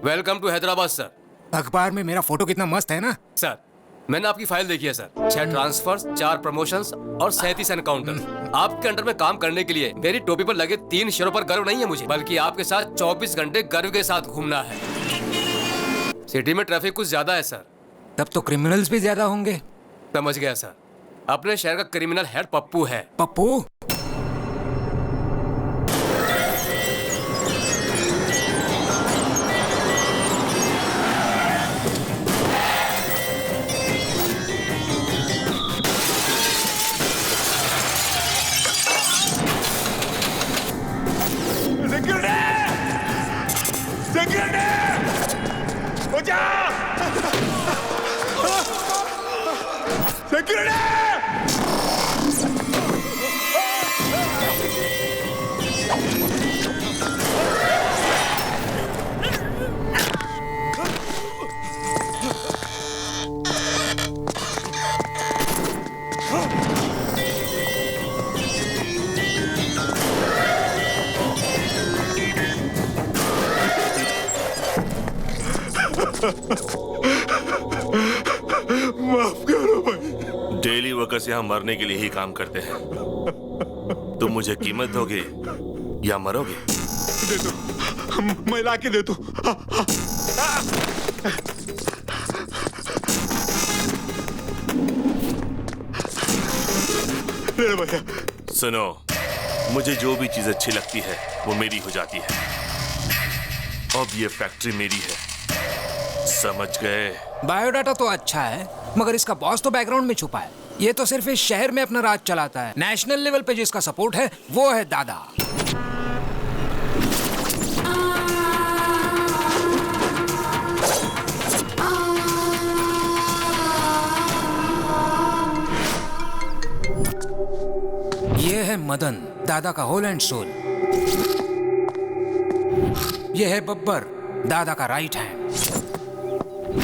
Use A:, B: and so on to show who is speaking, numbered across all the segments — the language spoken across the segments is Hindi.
A: Welcome to Hyderabad sir.
B: अखबार में मेरा फोटो कितना मस्त है ना
A: सर, मैंने आपकी फाइल देखी है सर। 6 ट्रांसफर्स, 4 प्रमोशंस और 37 एनकाउंटर। आपके अंडर में काम करने के लिए मेरी टोपी पर लगे 3 शेरों पर गर्व नहीं है मुझे, बल्कि आपके साथ 24 घंटे गर्व के साथ घूमना है। सिटी में ट्रैफिक कुछ ज्यादा है सर।
B: तब तो क्रिमिनल्स भी ज्यादा होंगे।
A: समझ गया सर। अपने शहर का क्रिमिनल हेड पप्पू है।
B: पप्पू?
C: माफ करो भाई। डेली वर्कर्स यहाँ मरने के लिए ही काम करते हैं। तुम मुझे कीमत दोगे या मरोगे?
D: दे दो, मैं ला के दे दू। भैया
C: सुनो, मुझे जो भी चीज अच्छी लगती है वो मेरी हो जाती है। अब ये फैक्ट्री मेरी है, समझ गए?
B: बायोडाटा तो अच्छा है, मगर इसका बॉस तो बैकग्राउंड में छुपा है। ये तो सिर्फ इस शहर में अपना राज चलाता है। नेशनल लेवल पे जिसका सपोर्ट है वो है दादा। ये है मदन, दादा का होल एंड सोल। ये है बब्बर, दादा का राइट हैंड।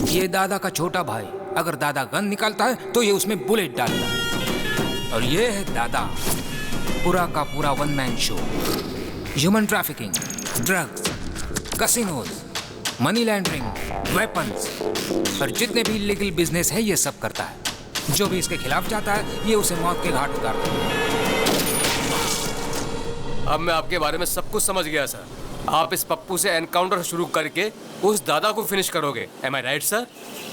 B: ये दादा का छोटा भाई, अगर दादा गन निकालता है तो ये उसमें बुलेट डालता है। और ये है दादा, पूरा का पूरा one man show. Human trafficking, drugs, casinos, money laundering, weapons और जितने भी इलीगल बिजनेस है ये सब करता है। जो भी इसके खिलाफ जाता है ये उसे मौत के घाट उतारता है।
A: अब मैं आपके बारे में सब कुछ समझ गया सर। आप इस पप्पू से एनकाउंटर शुरू करके उस दादा को फिनिश करोगे। एम आई राइट सर?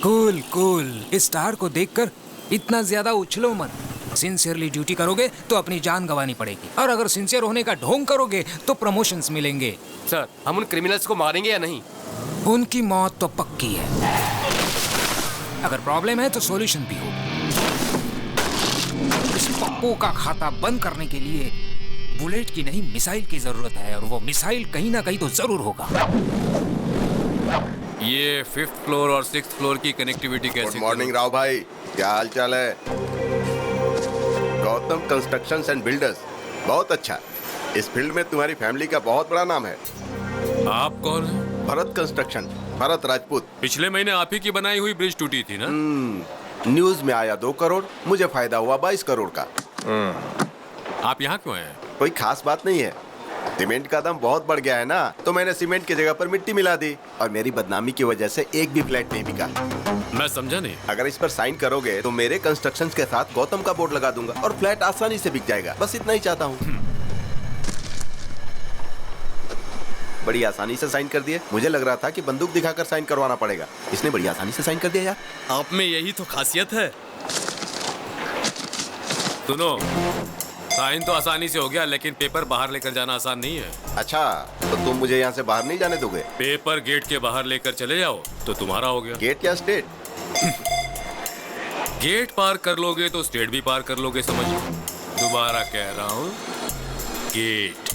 B: Cool cool. इस स्टार को देखकर इतना ज्यादा उछलो मत। सिंसियरली ड्यूटी करोगे तो अपनी जान गंवानी पड़ेगी, और अगर सिंसियर होने का ढोंग करोगे तो प्रमोशंस मिलेंगे।
A: सर, हम उन क्रिमिनल्स को मारेंगे या नहीं?
B: उनकी मौत तो पक्की है। अगर प्रॉब्लम है तो सॉल्यूशन भी हो। इस पप्पू का खाता बंद करने के लिए बुलेट की नहीं मिसाइल की जरूरत है, और वो मिसाइल कहीं ना कहीं तो जरूर होगा।
E: ये 5th फ्लोर और 6th फ्लोर की कनेक्टिविटी कैसे?
F: गुड मॉर्निंग राव भाई, क्या हाल चाल है? गौतम कंस्ट्रक्शंस एंड बिल्डर्स, बहुत अच्छा। इस फील्ड में तुम्हारी फैमिली का बहुत बड़ा नाम है।
E: आप कौन हैं?
F: भरत कंस्ट्रक्शन, भरत राजपूत।
E: पिछले महीने आप ही की बनाई हुई ब्रिज टूटी थी ना?
F: न्यूज में आया 2 करोड़, मुझे फायदा हुआ 22 करोड़ का।
E: आप यहाँ क्यों हैं?
F: कोई खास बात नहीं है। सीमेंट का दाम बहुत बढ़ गया है ना, तो मैंने सीमेंट की जगह पर मिट्टी मिला दी, और मेरी बदनामी की वजह से एक भी फ्लैट नहीं बिका।
E: मैं समझा नहीं।
F: अगर इस पर साइन करोगे तो मेरे कंस्ट्रक्शन के साथ गौतम का बोर्ड लगा दूंगा और फ्लैट आसानी से बिक जाएगा। बस इतना ही चाहता हूँ। बड़ी आसानी से साइन कर दिए। मुझे लग रहा था कि बंदूक दिखाकर साइन करवाना पड़ेगा। इसने बड़ी आसानी से साइन कर दिया यार।
G: आप में यही तो खासियत है।
E: सुनो, साइन तो आसानी से हो गया, लेकिन पेपर बाहर लेकर जाना आसान नहीं है।
F: अच्छा, तो तुम मुझे यहाँ से बाहर नहीं जाने दोगे?
E: पेपर गेट के बाहर लेकर चले जाओ तो तुम्हारा हो गया।
F: गेट या स्टेट?
E: गेट पार कर लोगे तो स्टेट भी पार कर लोगे, समझो। दोबारा कह रहा हूँ, गेट।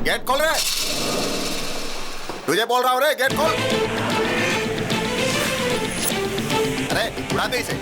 F: गेट खोल रहे। तुझे बोल रहा हूँ रे, गेट खोल। अरे उड़ा दे इसे।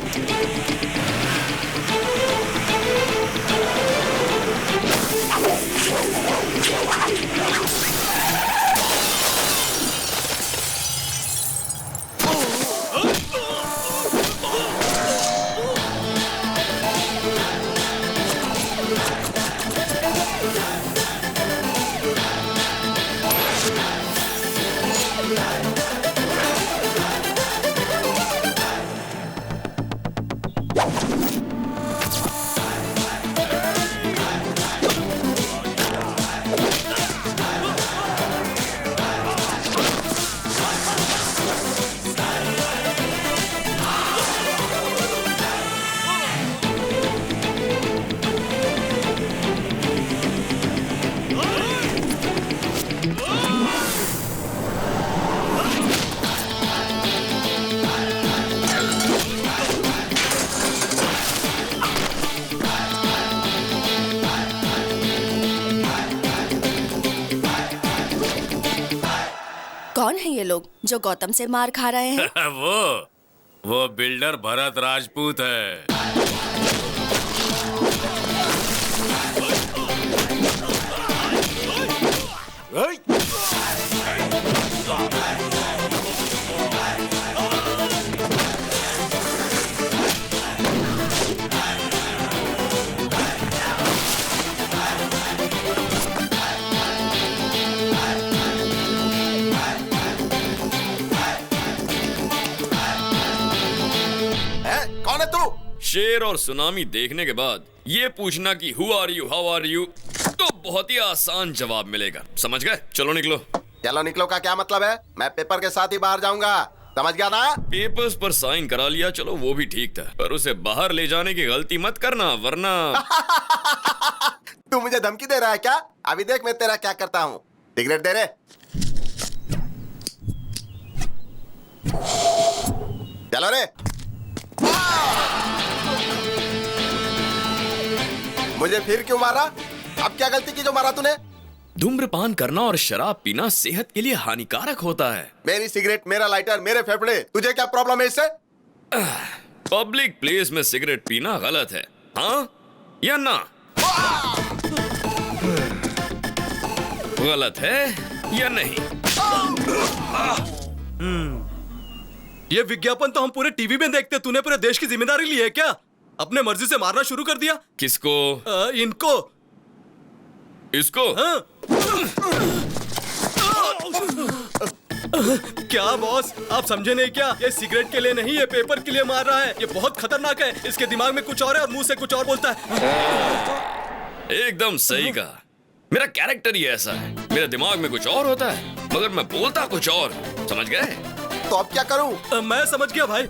H: कौन है ये लोग जो गौतम से मार खा रहे हैं?
E: वो बिल्डर भरत राजपूत है।
F: कौन है तू?
G: शेर और सुनामी देखने के बाद ये पूछना कि who are you, how are you, तो बहुत ही आसान जवाब मिलेगा। समझ गए? चलो निकलो।
F: चलो निकलो का क्या मतलब है? मैं पेपर के साथ ही बाहर जाऊंगा, समझ गया ना?
G: पेपर्स पर साइन करा लिया, चलो वो भी ठीक था, पर उसे बाहर ले जाने की गलती मत करना, वरना
F: तू मुझे धमकी दे रहा है क्या? अभी देख मैं तेरा क्या करता हूँ। सिगरेट दे रे। चलो रे। मुझे फिर क्यों मारा? अब क्या गलती की जो मारा तूने?
G: धूम्रपान करना और शराब पीना सेहत के लिए हानिकारक होता है।
F: मेरी सिगरेट, मेरा लाइटर, मेरे फेफड़े, तुझे क्या प्रॉब्लम है इससे?
G: पब्लिक प्लेस में सिगरेट पीना गलत है, हाँ या ना? गलत है या नहीं?
I: ये विज्ञापन तो हम पूरे टीवी में देखते, तूने पूरे देश की जिम्मेदारी ली है क्या? अपने मर्जी से मारना शुरू कर दिया।
G: किसको?
I: इनको।
G: इसको?
I: हाँ। क्या बॉस, आप समझे नहीं क्या? ये सिगरेट के लिए नहीं, ये पेपर के लिए मार रहा है। ये बहुत खतरनाक है। इसके दिमाग में कुछ और है और मुंह से कुछ और बोलता है।
G: एकदम सही कहा। मेरा कैरेक्टर ही ऐसा है, मेरे दिमाग में कुछ और होता है मगर मैं बोलता कुछ और। समझ गए?
F: तो अब क्या करूं?
I: मैं समझ गया भाई।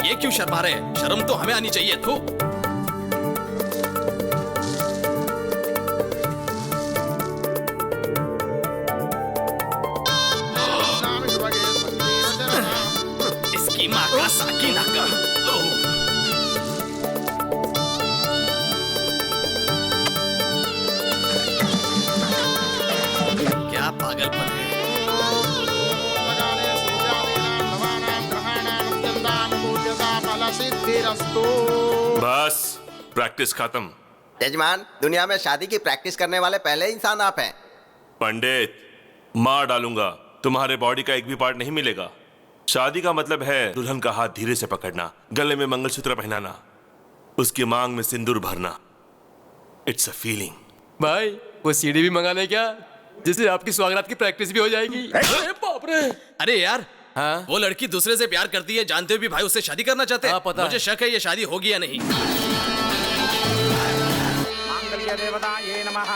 I: ये क्यों शर्मा रहे हैं? शर्म तो हमें आनी चाहिए। तू इसकी माँ का साकी नाका। क्या पागलपन है।
C: बस प्रैक्टिस खत्म।
F: यजमान, दुनिया में शादी की प्रैक्टिस करने वाले पहले इंसान आप हैं।
C: पंडित, मार डालूंगा, तुम्हारे बॉडी का एक भी पार्ट नहीं मिलेगा। शादी का मतलब है दुल्हन का हाथ धीरे से पकड़ना, गले में मंगलसूत्र पहनाना, उसकी मांग में सिंदूर भरना। It's a feeling.
A: भाई वो सीढ़ी भी मंगा ले क्या, जिससे आपकी स्वागरात की प्रैक्टिस भी हो जाएगी। अरे बाप रे।
I: अरे यार,
A: हाँ?
I: वो लड़की दूसरे से प्यार करती है, जानते हुए भी भाई उससे शादी करना चाहते हैं।
A: हाँ, पता
I: मुझे
A: है।
I: शक है ये शादी होगी या नहीं।
J: मांगल्य देवताये नमः।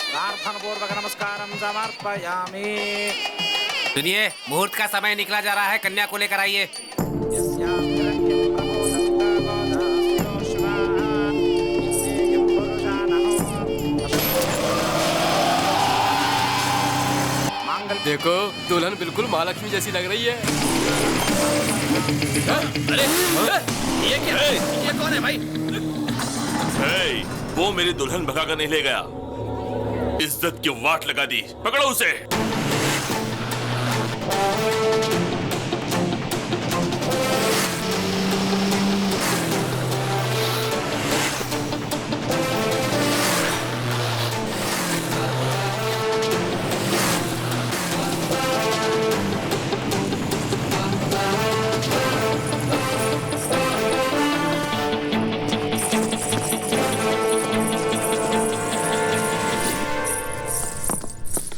J: प्रार्थनापूर्वक नमस्कारं समर्पयामि।
B: सुनिए, मुहूर्त का समय निकला जा रहा है, कन्या को लेकर आइए।
A: देखो दुल्हन बिल्कुल महालक्ष्मी जैसी लग रही है।
I: अरे ये क्या है? ये कौन है भाई?
C: हे, वो मेरी दुल्हन भगाकर नहीं ले गया, इज्जत की वाट लगा दी। पकड़ो उसे।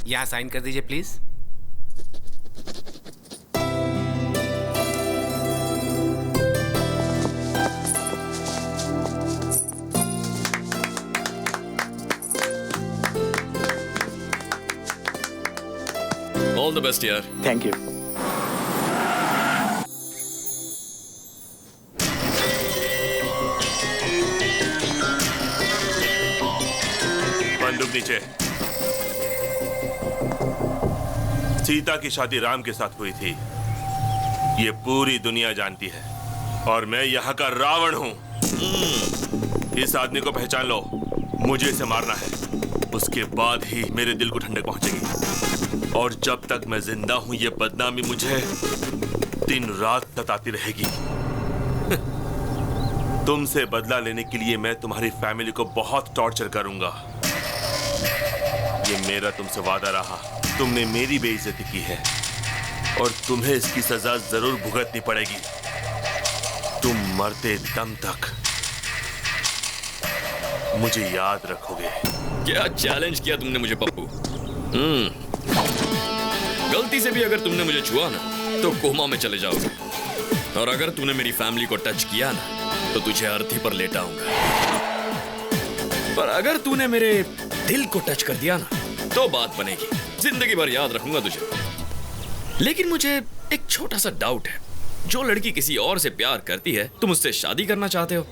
B: यहाँ साइन कर दीजिए प्लीज।
G: ऑल द बेस्ट यार।
J: Thank you.
C: बंदूक नीचे। सीता की शादी राम के साथ हुई थी, ये पूरी दुनिया जानती है, और मैं यहाँ का रावण हूँ। इस आदमी को पहचान लो, मुझे इसे मारना है, उसके बाद ही मेरे दिल को ठंडक पहुंचेगी। और जब तक मैं जिंदा हूं ये बदनामी मुझे दिन रात सताती रहेगी। तुमसे बदला लेने के लिए मैं तुम्हारी फैमिली को बहुत टॉर्चर करूंगा। ये मेरा तुमसे वादा रहा। तुमने मेरी बेइज्जती की है और तुम्हें इसकी सजा जरूर भुगतनी पड़ेगी, तुम मरते दम तक मुझे याद रखोगे।
G: क्या चैलेंज किया तुमने मुझे पप्पू। गलती से भी अगर तुमने मुझे छुआ ना तो कोमा में चले जाओगे, और अगर तूने मेरी फैमिली को टच किया ना तो तुझे अर्थी पर लेटाऊंगा। पर अगर तूने मेरे दिल को टच कर दिया ना तो बात बनेगी, जिंदगी भर याद रखूंगा तुझे। लेकिन मुझे एक छोटा सा डाउट है, जो लड़की किसी और से प्यार करती है तुम उससे शादी करना चाहते हो,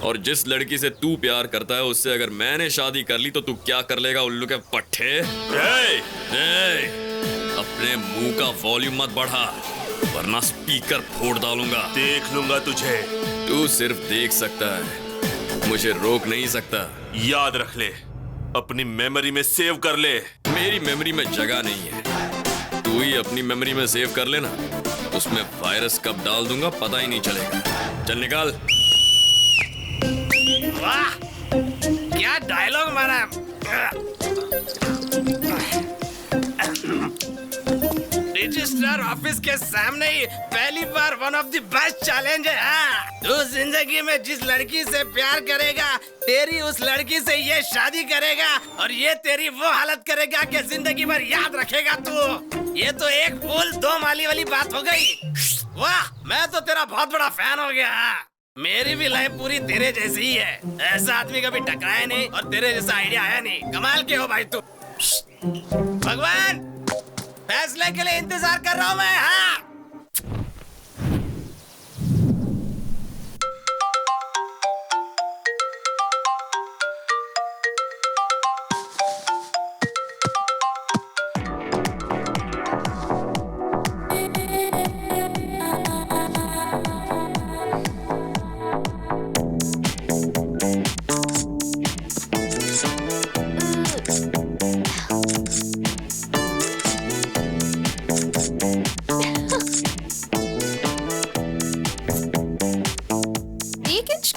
G: और जिस लड़की से तू प्यार करता है उससे अगर मैंने शादी कर ली तो तू क्या कर लेगा उल्लू के पट्टे? अपने मुंह का वॉल्यूम मत बढ़ा वरना स्पीकर फोड़ डालूंगा।
C: देख लूंगा तुझे।
G: तू सिर्फ देख सकता है, मुझे रोक नहीं सकता।
C: याद रख ले, अपनी मेमोरी में सेव कर ले।
G: मेरी मेमोरी में जगह नहीं है, तू ही अपनी मेमोरी में सेव कर लेना, उसमें वायरस कब डाल दूंगा पता ही नहीं चलेगा। चल निकाल।
J: वाह, क्या डायलॉग मारा। रजिस्ट्रार ऑफिस के सामने ही पहली बार one of the best challenge है। हाँ, तू जिंदगी में जिस लड़की से प्यार करेगा तेरी उस लड़की से ये शादी करेगा, और ये तेरी वो हालत करेगा कि जिंदगी भर याद रखेगा तू। ये तो एक फूल दो माली वाली बात हो गई। वाह, मैं तो तेरा बहुत बड़ा फैन हो गया। मेरी भी लाइफ पूरी तेरे जैसी ही है, ऐसा आदमी कभी टकराया नहीं और तेरे जैसा आइडिया आया नहीं। कमाल के हो भाई तू। भगवान, फैसले के लिए इंतजार कर रहा हूँ मैं। हाँ,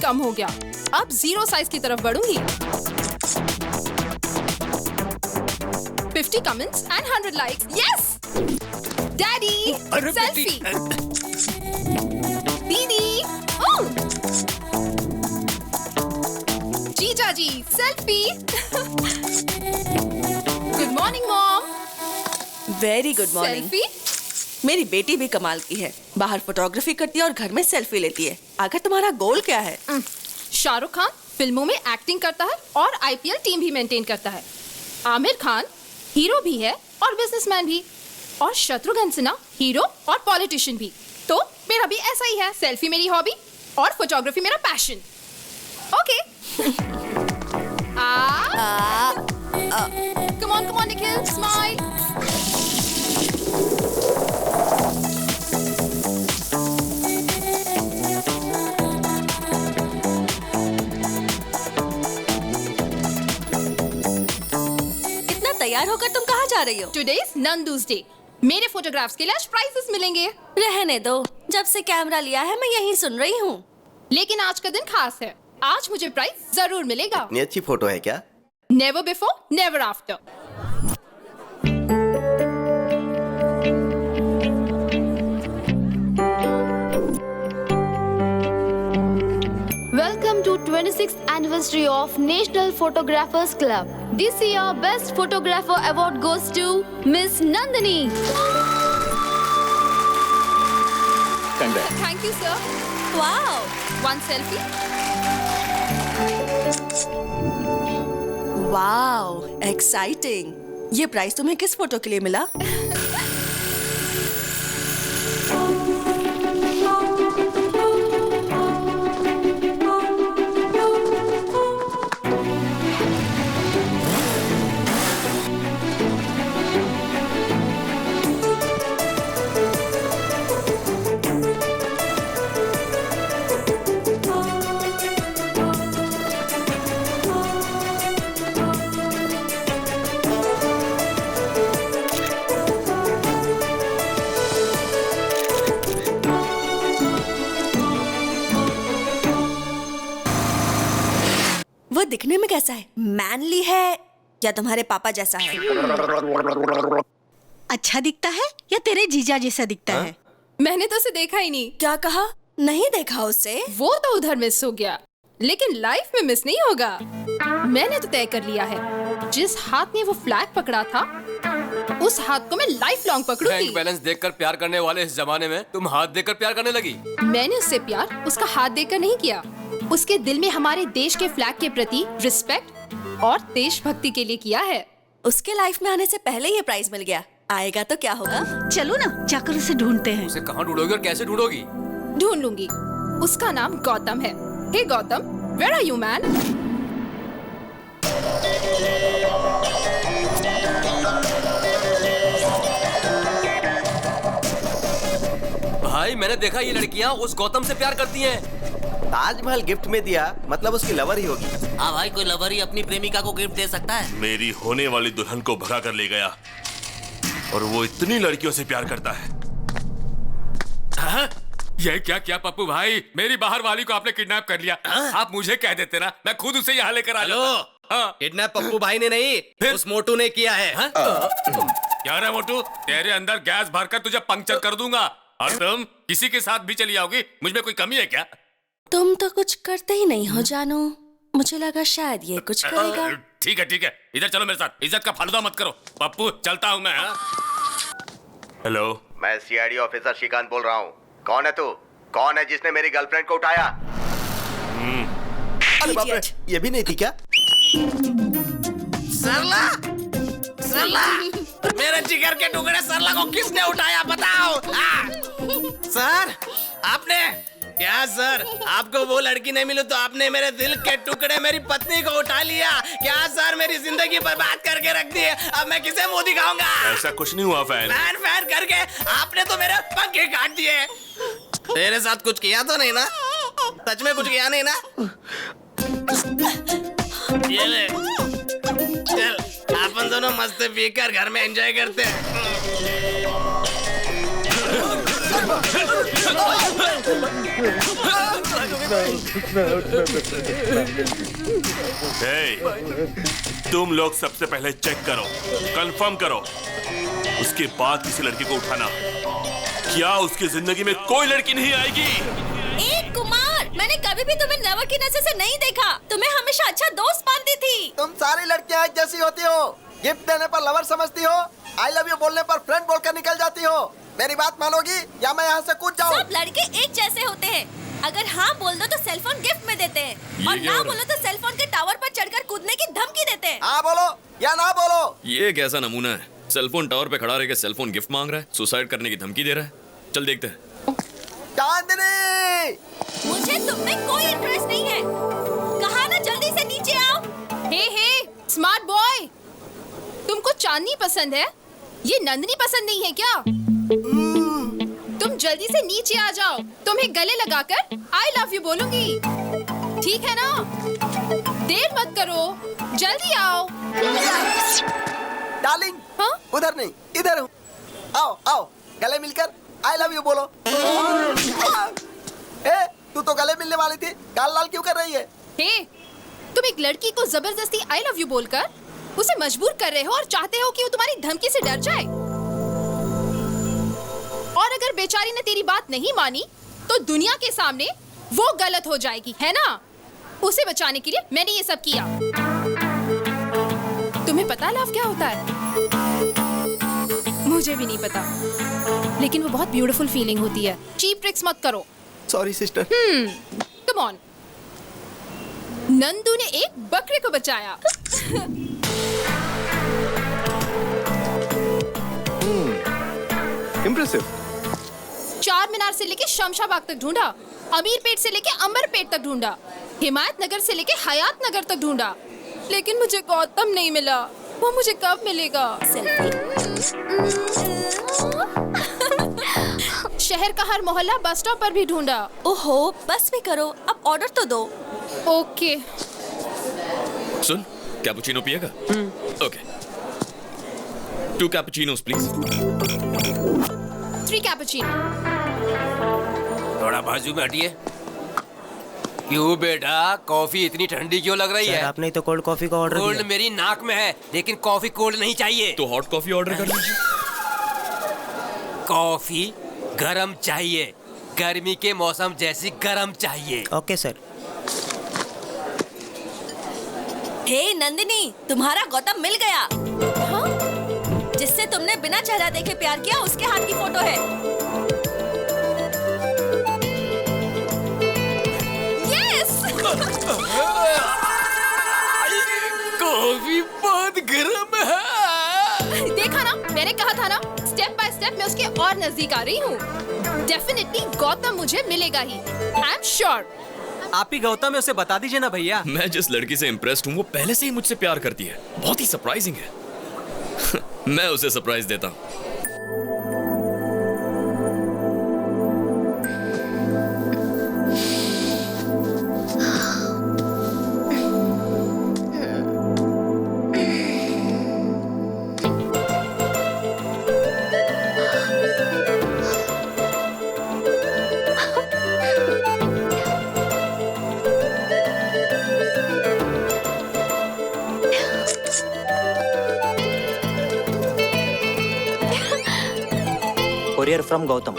K: कम हो गया। अब 0 साइज की तरफ बढ़ूंगी। 50 comments and 100 likes. Yes! Daddy, selfie. दीदी, oh! जीजा जी, selfie. Good morning, mom.
H: Very good morning.
K: Selfie?
H: मेरी बेटी भी कमाल की है, बाहर फोटोग्राफी करती है और घर में सेल्फी लेती है। आखिर तुम्हारा गोल क्या है?
K: शाहरुख खान फिल्मों में एक्टिंग करता है और IPL टीम भी मेंटेन करता है। आमिर खान हीरो भी है और बिजनेसमैन भी, और शत्रुघ्न सिन्हा हीरो और पॉलिटिशियन भी। तो मेरा भी ऐसा ही है, सेल्फी मेरी हॉबी और फोटोग्राफी मेरा passion. Okay. Come on Nikhil, smile.
H: तैयार होकर तुम कहाँ जा रही हो?
K: Today is Nandu's Day. मेरे फोटोग्राफ्स के लिए आज प्राइजेस मिलेंगे।
H: रहने दो, जब से कैमरा लिया है मैं यही सुन रही हूँ।
K: लेकिन आज का दिन खास है, आज मुझे प्राइज जरूर मिलेगा।
F: इतनी अच्छी फोटो है क्या?
K: Never before, never after.
L: Welcome to 26th anniversary of National Photographers Club. This year, Best Photographer Award goes to Miss Nandini.
F: Congrats.
K: Thank you, sir.
H: Wow.
K: One selfie.
H: Wow, exciting. ये प्राइज तुम्हें किस फोटो के लिए मिला? वो दिखने में कैसा है? मैनली है या तुम्हारे पापा जैसा है?
M: अच्छा दिखता है या तेरे जीजा जैसा दिखता है?
K: मैंने तो उसे देखा ही नहीं।
H: क्या कहा? नहीं देखा उसे?
K: वो तो उधर मिस हो गया, लेकिन लाइफ में मिस नहीं होगा। मैंने तो तय कर लिया है, जिस हाथ ने वो फ्लैग पकड़ा था उस हाथ को मैं लाइफ लॉन्ग पकड़ूंगी।
A: बैंक बैलेंस देखकर प्यार करने वाले इस जमाने में तुम हाथ देकर प्यार करने लगी।
K: मैंने उससे प्यार उसका हाथ देकर नहीं किया, उसके दिल में हमारे देश के फ्लैग के प्रति रिस्पेक्ट और देशभक्ति के लिए किया है।
H: उसके लाइफ में आने से पहले ये प्राइज मिल गया, आएगा तो क्या होगा?
M: चलो ना जाकर उसे ढूंढते हैं।
A: उसे कहाँ ढूंढोगी और कैसे ढूंढोगी?
K: ढूंढ लूंगी। उसका नाम गौतम है। Hey Gautam, where are you man?
A: भाई मैंने देखा ये लड़कियां उस गौतम से प्यार करती हैं।
F: ताजमहल गिफ्ट में दिया मतलब उसकी लवर ही होगी।
J: हाँ भाई, कोई लवर ही अपनी प्रेमिका को गिफ्ट दे सकता है।
C: मेरी होने वाली दुल्हन को भगा कर ले गया और वो इतनी लड़कियों से प्यार करता है।
E: हाँ? ये क्या किया पप्पू भाई? मेरी बाहर वाली को आपने किडनैप कर लिया। आप मुझे कह देते ना, मैं खुद उसे यहाँ लेकर आ जाता।
I: किडनैप पप्पू भाई ने नहीं,
E: फिर?
I: उस मोटू ने किया है।
E: क्या रे मोटू, तेरे अंदर गैस भरकर तुझे पंक्चर कर दूंगा। और तुम किसी के साथ भी चली आओगी, मुझ में कोई कमी है क्या?
H: तुम तो कुछ करते ही नहीं हो जानू, मुझे लगा शायद ये कुछ करेगा।
E: ठीक है, इधर चलो मेरे साथ। इज्जत का फालूदा मत करो पप्पू, चलता हूँ मैं।
C: हेलो,
F: मैं सीआईडी ऑफिसर श्रीकांत बोल रहा हूँ। कौन है तू? कौन है जिसने मेरी गर्लफ्रेंड को उठाया? अरे बाप रे, ये भी नहीं थी क्या?
J: सरला, मेरे जिगर के टुकड़े सरला को किसने उठाया बताओ? सर, आपने क्या? सर, आपको वो लड़की नहीं मिली तो आपने मेरे दिल के टुकड़े मेरी पत्नी को उठा लिया क्या? सर, मेरी जिंदगी बर्बाद करके रख दी है, अब मैं किसे मुंह दिखाऊंगा?
C: ऐसा कुछ नहीं हुआ फैन।
J: फैन करके आपने तो मेरे पंखे काट दिए। तेरे साथ कुछ किया तो नहीं ना? सच में कुछ किया नहीं ना? ये ले, चल अपन दोनों मस्त पीकर घर में एंजॉय करते हैं।
C: तुम लोग सबसे पहले चेक करो, कंफर्म करो, उसके बाद किसी लड़की को उठाना। क्या उसकी जिंदगी में कोई लड़की नहीं आएगी?
N: कुमार, मैंने कभी भी तुम्हें लवर की नजर से नहीं देखा। तुम्हें हमेशा अच्छा दोस्त मानती थी।
F: तुम सारी लड़कियां एक जैसी होती हो। गिफ्ट देने पर लवर समझती हो, आई लव यू बोलने पर फ्रेंड बोलकर निकल जाती हो। मेरी बात मानोगी या मैं यहाँ से कूद जाऊँ?
N: सब लड़के एक जैसे होते हैं। अगर हाँ बोल दो तो सेलफोन गिफ्ट में देते हैं और ना बोलो तो सेलफोन के टावर पर चढ़कर कूदने की धमकी देते हैं।
F: हाँ बोलो या ना बोलो।
G: ये कैसा नमूना है? सेलफोन टावर पे खड़ा रह के सेलफोन गिफ्ट मांग रहा है, सुसाइड करने की धमकी दे रहा है। चल देखते हैं।
F: चांदनी,
N: मुझे तुम में कोई इंटरेस्ट नहीं है। कहा ना जल्दी से नीचे आओ।
K: हे स्मार्ट बॉय, तुमको चांदनी पसंद है, ये नंदनी पसंद नहीं है क्या? तुम जल्दी से नीचे आ जाओ, तुम्हें गले लगाकर आई लव यू बोलूंगी, ठीक है ना? देर मत करो, जल्दी आओ।
F: डार्लिंग, हाँ? उधर नहीं, इधर हूँ। आओ आओ, गले मिलकर आई लव यू बोलो। तू तो गले मिलने वाली थी, गाल लाल क्यों कर रही है?
K: तुम एक लड़की को जबरदस्ती आई लव यू बोलकर उसे मजबूर कर रहे हो और चाहते हो कि वो तुम्हारी धमकी से डर जाए। और अगर बेचारी ने तेरी बात नहीं मानी तो दुनिया के सामने वो गलत हो जाएगी, है ना? उसे बचाने के लिए मैंने ये सब किया। तुम्हें पता लव क्या होता है? मुझे भी नहीं पता, लेकिन वो बहुत ब्यूटीफुल फीलिंग होती है। चीप ट्रिक्स मत करो।
F: Sorry sister.
K: Come on. Nandu ने एक बकरे को बचाया।
F: इम्प्रेसिव।
K: चार मीनार से लेके शमशाबाग तक ढूंढा, अमीर पेट से लेके अंबर पेट तक ढूंढा, हिमायत नगर से लेके हयात नगर तक ढूंढा, लेकिन मुझे गौतम नहीं मिला। वो मुझे कब मिलेगा? शहर का हर मोहल्ला बस स्टॉप पर भी ढूंढा।
N: ओहो, बस भी करो, अब ऑर्डर तो दो।
K: ओके।
G: सुन, कैपुचिनो पिएगा? ओके। 2 cappuccinos please.
K: 3 कैपुचिनो।
A: थोड़ा बाजू में हटिए। क्यों बेटा, कॉफी इतनी ठंडी क्यों लग रही है?
O: आपने तो कोल्ड कॉफी का ऑर्डर दिया।
A: कोल्ड मेरी नाक में है, लेकिन कॉफी कोल्ड नहीं चाहिए।
G: तो हॉट कॉफी ऑर्डर कर लीजिए।
A: कॉफी गरम चाहिए, गर्मी के मौसम जैसी गरम चाहिए।
O: Okay sir.
N: हे नंदिनी, तुम्हारा गौतम मिल गया। हाँ? जिससे तुमने बिना चेहरा देखे प्यार किया, उसके हाथ की फोटो है। यस।
A: कॉफी बहुत गर्म है।
K: देखा ना, मैंने कहा था ना, स्टेप बाय स्टेप मैं उसके और नजदीक आ रही हूँ। डेफिनेटली गौतम मुझे मिलेगा ही। I am sure.
O: आप ही गौतम है, उसे बता दीजिए ना भैया।
G: मैं जिस लड़की से इम्प्रेस्ड हूँ वो पहले से ही मुझसे प्यार करती है। बहुत ही सरप्राइजिंग है। मैं उसे सरप्राइज देता हूँ।
O: Courier from Gautam.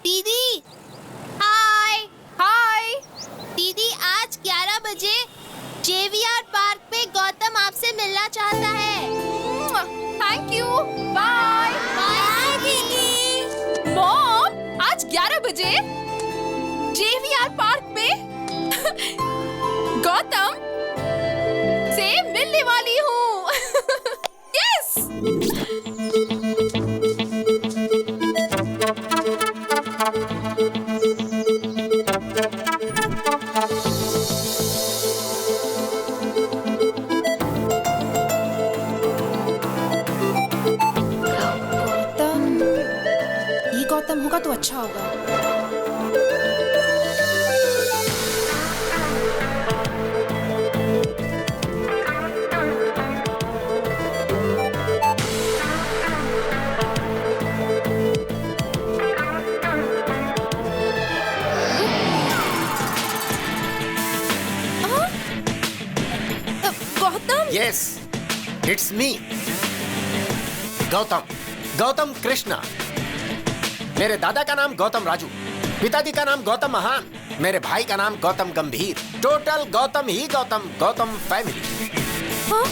K: दीदी, हाय हाय। दीदी, आज 11 बजे JVR पार्क पे गौतम आपसे मिलना चाहता है। थैंक यू, बाय बाय दीदी। मॉम, आज 11 बजे JVR पार्क में गौतम से मिलने वाली हूँ। यस। गौतम, ये गौतम होगा तो अच्छा होगा। Gautam.
F: Yes, it's me Gautam, Gautam Krishna. मेरे दादा का नाम गौतम राजू, पिताजी का नाम गौतम महान, मेरे भाई का नाम गौतम गंभीर। टोटल गौतम ही गौतम, गौतम फैमिली।
K: हाँ?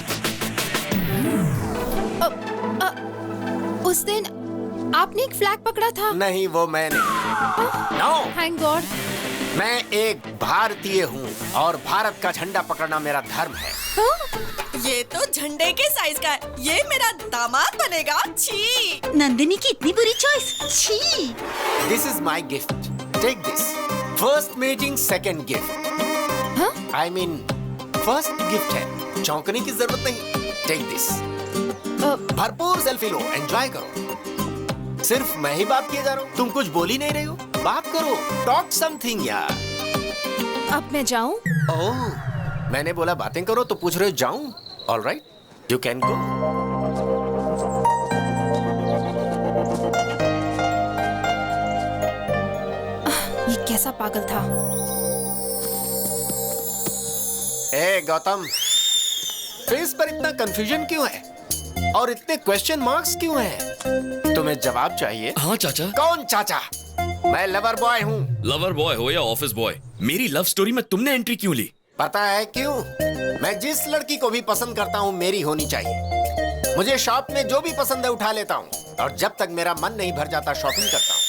K: उस दिन आपने एक फ्लैग पकड़ा था।
F: नहीं, वो मैंने। No,
K: thank God.
F: मैं एक भारतीय हूँ और भारत का झंडा पकड़ना मेरा धर्म है।
N: ये तो झंडे के साइज का है। ये मेरा दामाद बनेगा। छी।
M: नंदिनी की इतनी बुरी चॉइस। छी।
F: This is my gift, take this. First meeting second gift. I mean first gift है, चौंकने की जरूरत नहीं। Take this. भरपूर सेल्फी लो, एंजॉय करो। सिर्फ मैं ही बात किए जा रहा हूँ, तुम कुछ बोल ही नहीं रहे हो। बात करो, टॉक समथिंग यार।
K: अब मैं जाऊँ?
F: ओह, मैंने बोला बातें करो तो पूछ रहे हो जाऊँ? Alright, you can go.
K: ये कैसा पागल था?
F: ए गौतम, फेस पर इतना कंफ्यूजन क्यों है और इतने क्वेश्चन मार्क्स क्यों हैं? तुम्हें जवाब चाहिए?
G: हाँ चाचा।
F: कौन चाचा? मैं लवर बॉय हूँ।
G: लवर बॉय हो या ऑफिस बॉय, मेरी लव स्टोरी में तुमने एंट्री क्यों ली?
F: पता है क्यों? मैं जिस लड़की को भी पसंद करता हूँ मेरी होनी चाहिए। मुझे शॉप में जो भी पसंद है उठा लेता हूँ और जब तक मेरा मन नहीं भर जाता शॉपिंग करता हूँ।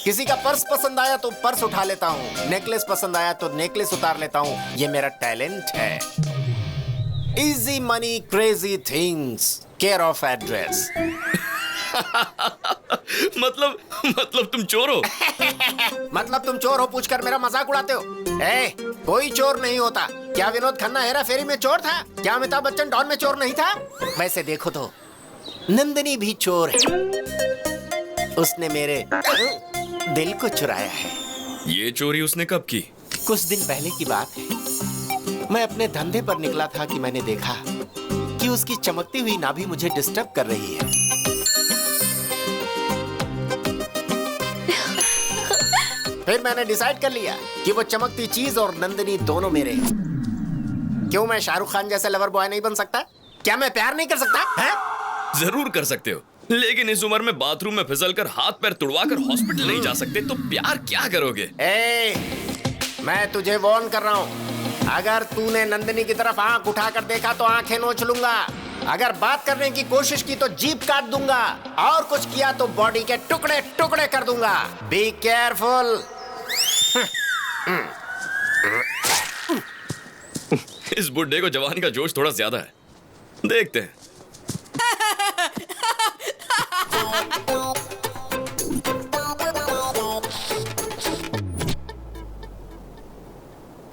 F: किसी का पर्स पसंद आया तो पर्स उठा लेता हूँ, नेकलेस पसंद आया तो नेकलेस उतार लेता हूँ। ये मेरा टैलेंट है। Easy money crazy things, care of address.
G: मतलब तुम चोर हो?
F: मतलब तुम चोर हो पूछकर मेरा मजाक उड़ाते हो? ए, कोई चोर नहीं होता। क्या विनोद खन्ना हेरा फेरी में चोर था? क्या अमिताभ बच्चन डॉन में चोर नहीं था? वैसे देखो तो नंदिनी भी चोर है। उसने मेरे दिल को चुराया है।
G: ये चोरी उसने कब की?
F: कुछ दिन पहले की बात है। मैं अपने धंधे पर निकला था कि मैंने देखा कि उसकी चमकती हुई नाभि मुझे डिस्टर्ब कर रही है। फिर मैंने डिसाइड कर लिया कि वो चमकती चीज और नंदिनी दोनों मेरे हैं। क्यों मैं शाहरुख खान जैसे लवर बॉय नहीं बन सकता? क्या मैं प्यार नहीं कर सकता? है?
G: जरूर कर सकते हो, लेकिन इस उम्र में बाथरूम में फिसलकर हाथ पैर तुड़वाकर हॉस्पिटल नहीं जा सकते तो प्यार क्या करोगे?
F: मैं तुझे वार्न कर रहा हूँ, अगर तूने नंदिनी की तरफ आंख उठाकर देखा तो आंखें नोच लूंगा। अगर बात करने की कोशिश की तो जीभ काट दूंगा और कुछ किया तो बॉडी के टुकड़े टुकड़े कर दूंगा। Be careful.
G: इस बुड्ढे को जवानी का जोश थोड़ा ज्यादा है, देखते हैं।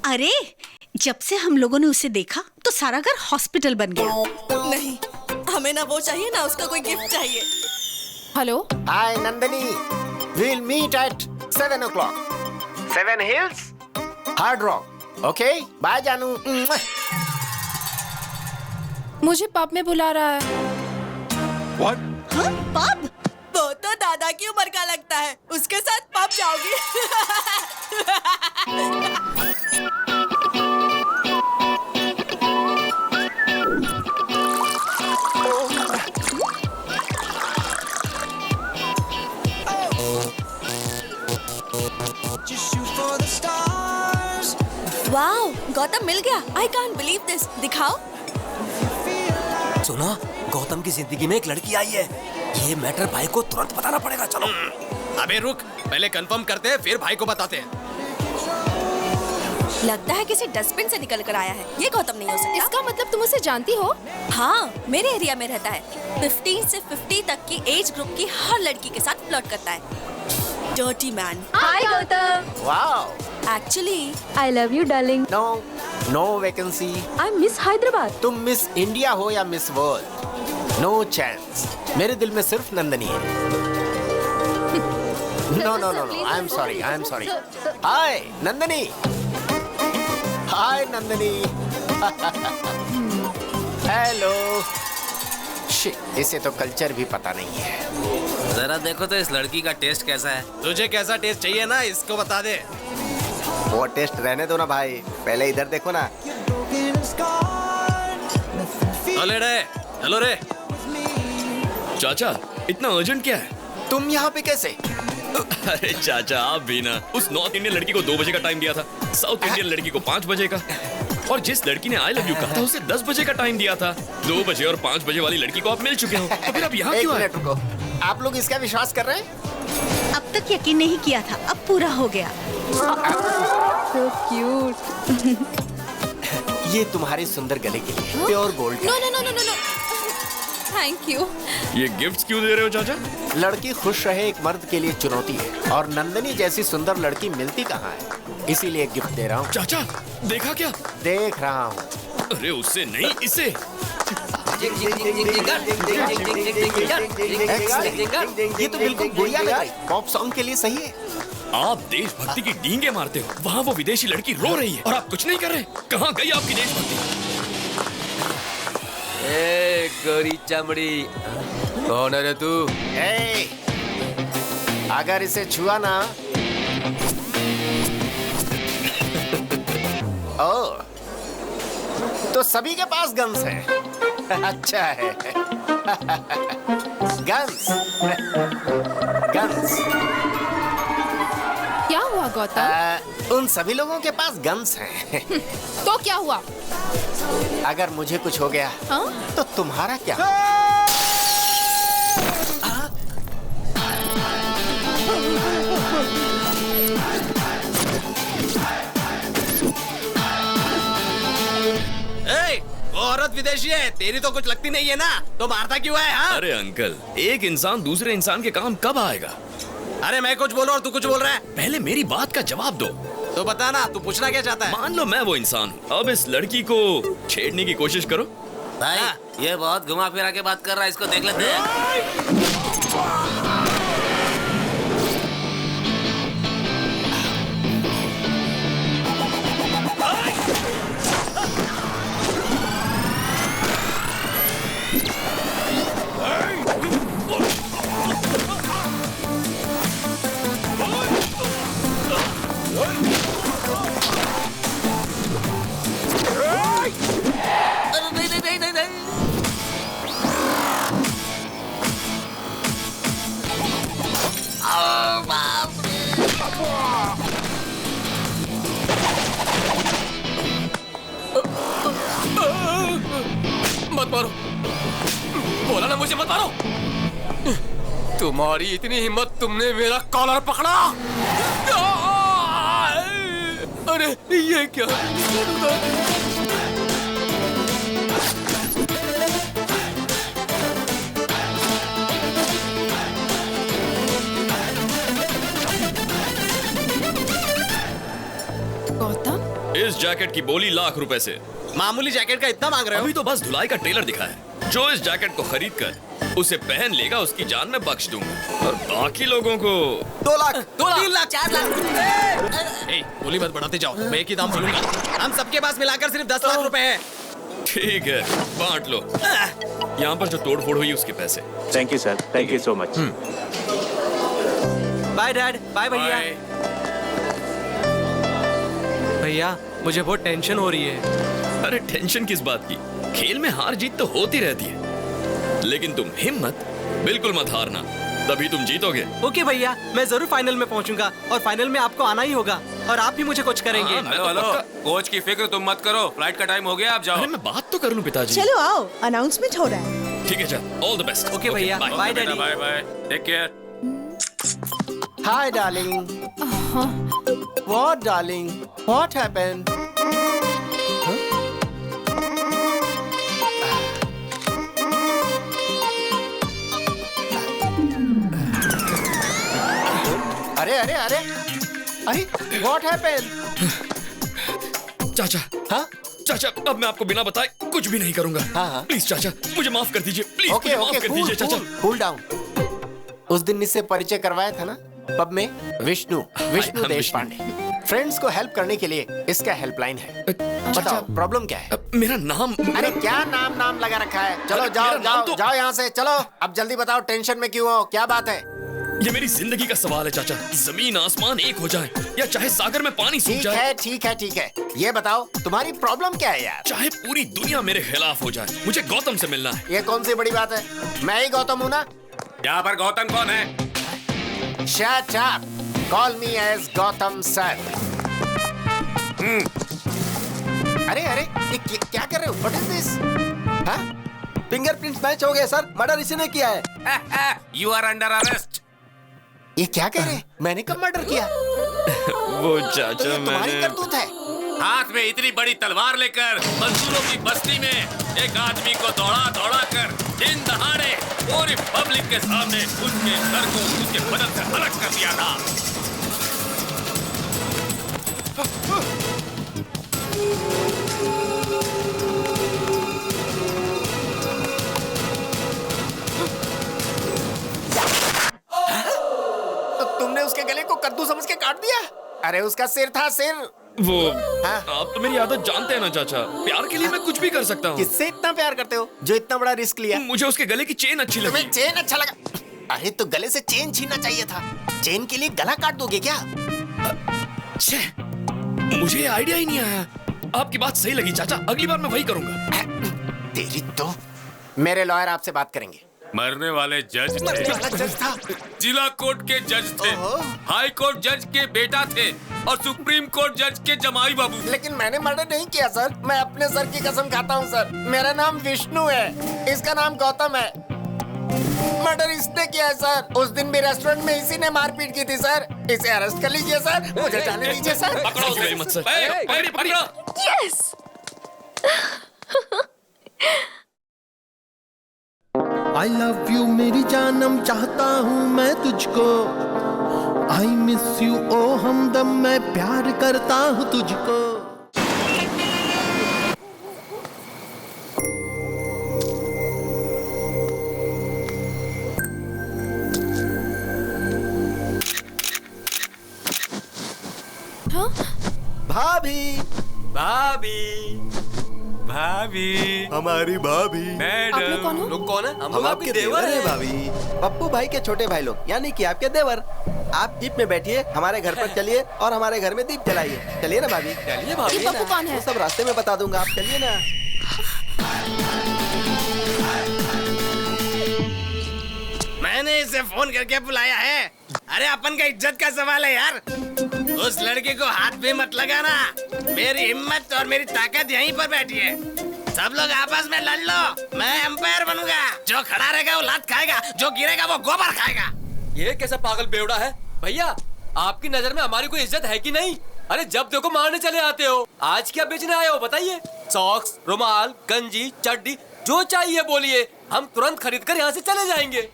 M: अरे, जब से हम लोगों ने उसे देखा तो सारा घर हॉस्पिटल बन गया।
N: नहीं, हमें ना वो चाहिए ना उसका कोई गिफ्ट चाहिए।
K: Hello.
F: Hi Nandini, we'll meet at 7 o'clock. 7 Hills, Hard Rock. Okay, bye जानू।
K: मुझे पब में बुला रहा है।
F: What?
N: हाँ, पब? वो तो दादा की उम्र का लगता है, उसके साथ पब जाओगी? वाओ, गौतम मिल गया। I can't believe this. दिखाओ।
P: सुना, गौतम की जिंदगी में एक लड़की आई है। ये मैटर भाई को तुरंत बताना पड़ेगा। चलो।
I: अबे रुक, पहले कंफर्म करते हैं फिर भाई को बताते हैं।
N: लगता है किसी डस्टबिन से निकल कर आया है। ये गौतम नहीं हो सकता।
K: इसका मतलब तुम उसे जानती हो?
N: हाँ, मेरे एरिया में रहता है। 15 से 50 तक की एज ग्रुप की हर लड़की के साथ फ्लर्ट करता है। Dirty man.
L: Hi Gautam.
F: Wow.
N: Actually
L: I love you darling.
F: No vacancy.
L: I am Miss Hyderabad.
F: तुम मिस इंडिया हो या मिस वर्ल्ड, नो चांस। मेरे दिल में सिर्फ नंदिनी है। No, I am sorry. Hi Nandini. Hi Nandini. Hello. Shit, इसे तो कल्चर भी पता नहीं है।
J: जरा देखो तो इस लड़की का टेस्ट कैसा है।
I: तुझे कैसा टेस्ट चाहिए ना, इसको बता दे।
F: वो टेस्ट रहने दो ना भाई, पहले इधर देखो ना।
I: चले रे, चलो रे।
G: चाचा इतना अर्जेंट क्या है?
F: तुम यहाँ पे कैसे?
G: अरे चाचा आप भी ना, उस नॉर्थ इंडियन लड़की को 2 बजे का टाइम दिया था, साउथ इंडियन लड़की को 5 बजे का, और जिस लड़की ने आई लव यू कहा था उसे 10 बजे का टाइम दिया था। 2 बजे और 5 बजे वाली लड़की को आप मिल चुके हो, तो फिर आप यहाँ क्यों आए?
F: एक मिनट रुको, आप लोग इसका विश्वास कर रहे हैं?
M: अब तक यकीन नहीं किया था, अब पूरा हो गया।
K: So cute.
F: ये तुम्हारे सुंदर गले के लिए pure gold.
N: No no no no no, thank you.
G: ये गिफ्ट्स क्यों दे रहे हो चाचा?
F: लड़की खुश रहे एक मर्द के लिए चुनौती है, और नंदनी जैसी सुंदर लड़की मिलती कहाँ है, इसीलिए गिफ्ट दे रहा हूँ।
G: चाचा देखा क्या?
F: देख रहा हूँ।
G: अरे उससे नहीं, इसे।
F: ये तो बिल्कुल गुड़िया लग रही, पॉप सॉन्ग के लिए सही है।
G: आप देशभक्ति की डींगे मारते हो, वहाँ वो विदेशी लड़की रो रही है और आप कुछ नहीं कर रहे। कहाँ गई आपकी देशभक्ति?
A: ए गोरी चमड़ी, कौन है रे तू?
F: अगर इसे छुआ ना ओ, तो सभी के पास गन्स है। अच्छा है। Guns guns.
K: क्या हुआ गौतम?
F: उन सभी लोगों के पास गन्स हैं।
K: तो क्या हुआ?
F: अगर मुझे कुछ हो गया तो तुम्हारा क्या?
I: वो औरत विदेशी है, तेरी तो कुछ लगती नहीं है ना, तो मारता क्यों है? हाँ?
G: अरे अंकल, एक इंसान दूसरे इंसान के काम कब आएगा?
I: अरे मैं कुछ बोल रहा हूँ, तू कुछ बोल रहा है।
G: पहले मेरी बात का जवाब दो।
I: तो बता ना, तू पूछना क्या चाहता है?
G: मान लो मैं वो इंसान हूँ, अब इस लड़की को छेड़ने की कोशिश करो।
J: भाई ये बहुत घुमा फिरा के बात कर रहा है, इसको देख लेते हैं।
A: मत मारो, बोला ना मुझे मत मारो। तुम्हारी इतनी हिम्मत, तुमने मेरा कॉलर पकड़ा। अरे ये क्या?
K: गौतम,
G: इस जैकेट की बोली ₹1,00,000 से।
I: मामूली जैकेट का इतना मांग रहे हो?
G: अभी तो बस धुलाई का टेलर दिखा है। जो इस जैकेट को खरीद कर उसे पहन लेगा, उसकी जान मैं बख्श दूंगा, और बाकी लोगों को
I: 2 लाख,
J: 2 लाख,
I: 3 लाख,
J: 4 लाख।
I: बोली मत बढ़ाते जाओ, मैं एक ही दाम बोलूंगा। हम सबके पास मिलाकर सिर्फ 10 लाख रुपए हैं।
G: ठीक है, बांट लो। यहाँ पर जो तोड़फोड़ हुई उसके पैसे।
Q: Thank you sir, thank you so much.
O: Bye dad, bye भैया। भैया मुझे बहुत टेंशन हो रही है।
G: अरे टेंशन किस बात की? खेल में हार जीत तो होती रहती है, लेकिन तुम हिम्मत बिल्कुल मत हारना, तभी तुम जीतोगे।
O: ओके भैया, मैं जरूर फाइनल में पहुंचूंगा, और फाइनल में आपको आना ही होगा, और आप भी मुझे कोच करेंगे।
E: हेलो कोच की फिक्र तुम मत करो, फ्लाइट का टाइम हो गया, आप जाओ।
G: अरे मैं बात तो कर लूं पिताजी।
R: चलो आओ, अनाउंसमेंट हो रहा है।
G: ठीक है चल, ऑल द बेस्ट।
O: ओके भैया, bye daddy.
E: Bye bye, take care.
F: Hi, darling. What, darling? What happened? अरे अरे अरे अरे What happened?
G: चाचा,
F: हाँ?
G: चाचा अब मैं आपको बिना बताए कुछ भी नहीं करूंगा।
F: हाँ।
G: प्लीज चाचा, मुझे माफ कर दीजिए, प्लीज
F: ओके
G: मुझे माफ कर दीजिए चाचा।
F: Cool down. उस दिन इससे परिचय करवाया था ना पब में, विष्णु देश पांडे। फ्रेंड्स को हेल्प करने के लिए इसका हेल्पलाइन है। बताओ प्रॉब्लम क्या है?
G: मेरा नाम।
F: अरे क्या नाम लगा रखा है? चलो जाओ जाओ जाओ यहाँ से, चलो अब जल्दी बताओ, टेंशन में क्यों हो, क्या बात है?
G: ये मेरी जिंदगी का सवाल है चाचा। जमीन आसमान एक हो जाए या चाहे सागर में पानी सूख जाए।
F: ठीक है। ये बताओ तुम्हारी प्रॉब्लम क्या है यार?
G: चाहे पूरी दुनिया मेरे खिलाफ हो जाए, मुझे गौतम से मिलना है।
F: ये कौन सी बड़ी बात है? मैं ही गौतम हूँ ना।
E: यहाँ पर गौतम कौन है?
F: Shut up. Call me as Gautam sir. अरे ये क्या कर रहे हो? What is this? हाँ?
O: फिंगरप्रिंट्स मैच हो गए सर। मर्डर इसी ने किया है।
E: You are under arrest.
F: ये क्या कह रहे हैं? मैंने कब मर्डर किया?
G: वो चाचा
F: तो ये तुम्हारी
G: मैंने
F: करतूत है।
E: हाथ में इतनी बड़ी तलवार लेकर मजदूरों की बस्ती में एक आदमी को दौड़ा कर दिन दहाड़े पूरी पब्लिक के सामने उसके सर को उसके बदन से अलग कर दिया था।
F: तो तुमने उसके गले को कद्दू समझ के काट दिया? अरे उसका सिर था, सिर।
G: वो आप तो मेरी आदत जानते हैं ना चाचा। प्यार के लिए मैं कुछ भी कर सकता हूँ।
F: किससे इतना प्यार करते हो जो इतना बड़ा रिस्क लिया?
G: मुझे उसके गले की चेन अच्छी लगी।
F: तुम्हें चेन अच्छा लगा? अरे तो गले से चेन छीनना चाहिए था। चेन के लिए गला काट दोगे क्या?
G: मुझे आइडिया ही नहीं आया। आपकी बात सही लगी चाचा, अगली बार मैं वही करूंगा।
F: तेरी तो। मेरे लॉयर आपसे बात करेंगे।
E: मरने वाले जज
F: था।
E: जिला कोर्ट के जज थे, हाई कोर्ट जज के बेटा थे और सुप्रीम कोर्ट जज के जमाई बाबू।
F: लेकिन मैंने मर्डर नहीं किया सर। मैं अपने सर की कसम खाता हूँ सर। मेरा नाम विष्णु है, इसका नाम गौतम है। मर्डर इसने किया है सर। उस दिन भी रेस्टोरेंट में इसी ने मारपीट की थी सर। इसे अरेस्ट कर लीजिए सर। मुझे जाने दीजिए सर।
G: पकड़ो उसे मत सर। पकड़ो।
L: यस।
S: I love you मेरी जानम, चाहता हूँ मैं तुझको। I miss you ओ हमदम, मैं प्यार करता हूँ तुझको।
O: भाभी
D: हमारी भाभी।
K: आप लोग कौन हो?
A: लोग कौन है?
O: हम आपके देवर हैं भाभी। पप्पू भाई के छोटे भाई लोग, यानी कि आपके देवर। आप जीप में बैठिए, हमारे घर पर चलिए और हमारे घर में दीप जलाइए। चलिए ना भाभी।
A: चलिए भाभी।
K: ये पप्पू कौन है?
O: वो सब रास्ते में बता दूंगा, आप चलिए ना।
J: मैंने इसे फोन करके बुलाया है। अरे अपन का इज्जत का सवाल है यार। उस लड़के को हाथ भी मत लगाना। मेरी हिम्मत और मेरी ताकत यहीं पर बैठी है। सब लोग आपस में लड़ लो, मैं एम्पायर बनूंगा। जो खड़ा रहेगा वो लात खाएगा, जो गिरेगा वो गोबर खाएगा।
A: ये कैसा पागल बेवड़ा है? भैया आपकी नजर में हमारी कोई इज्जत है कि नहीं? अरे जब देखो मारने चले आते हो। आज क्या बेचने आए हो बताइए? सॉक्स, रुमाल, गंजी, चड्डी, जो चाहिए बोलिए, हम तुरंत खरीद कर यहाँ से चले जाएंगे।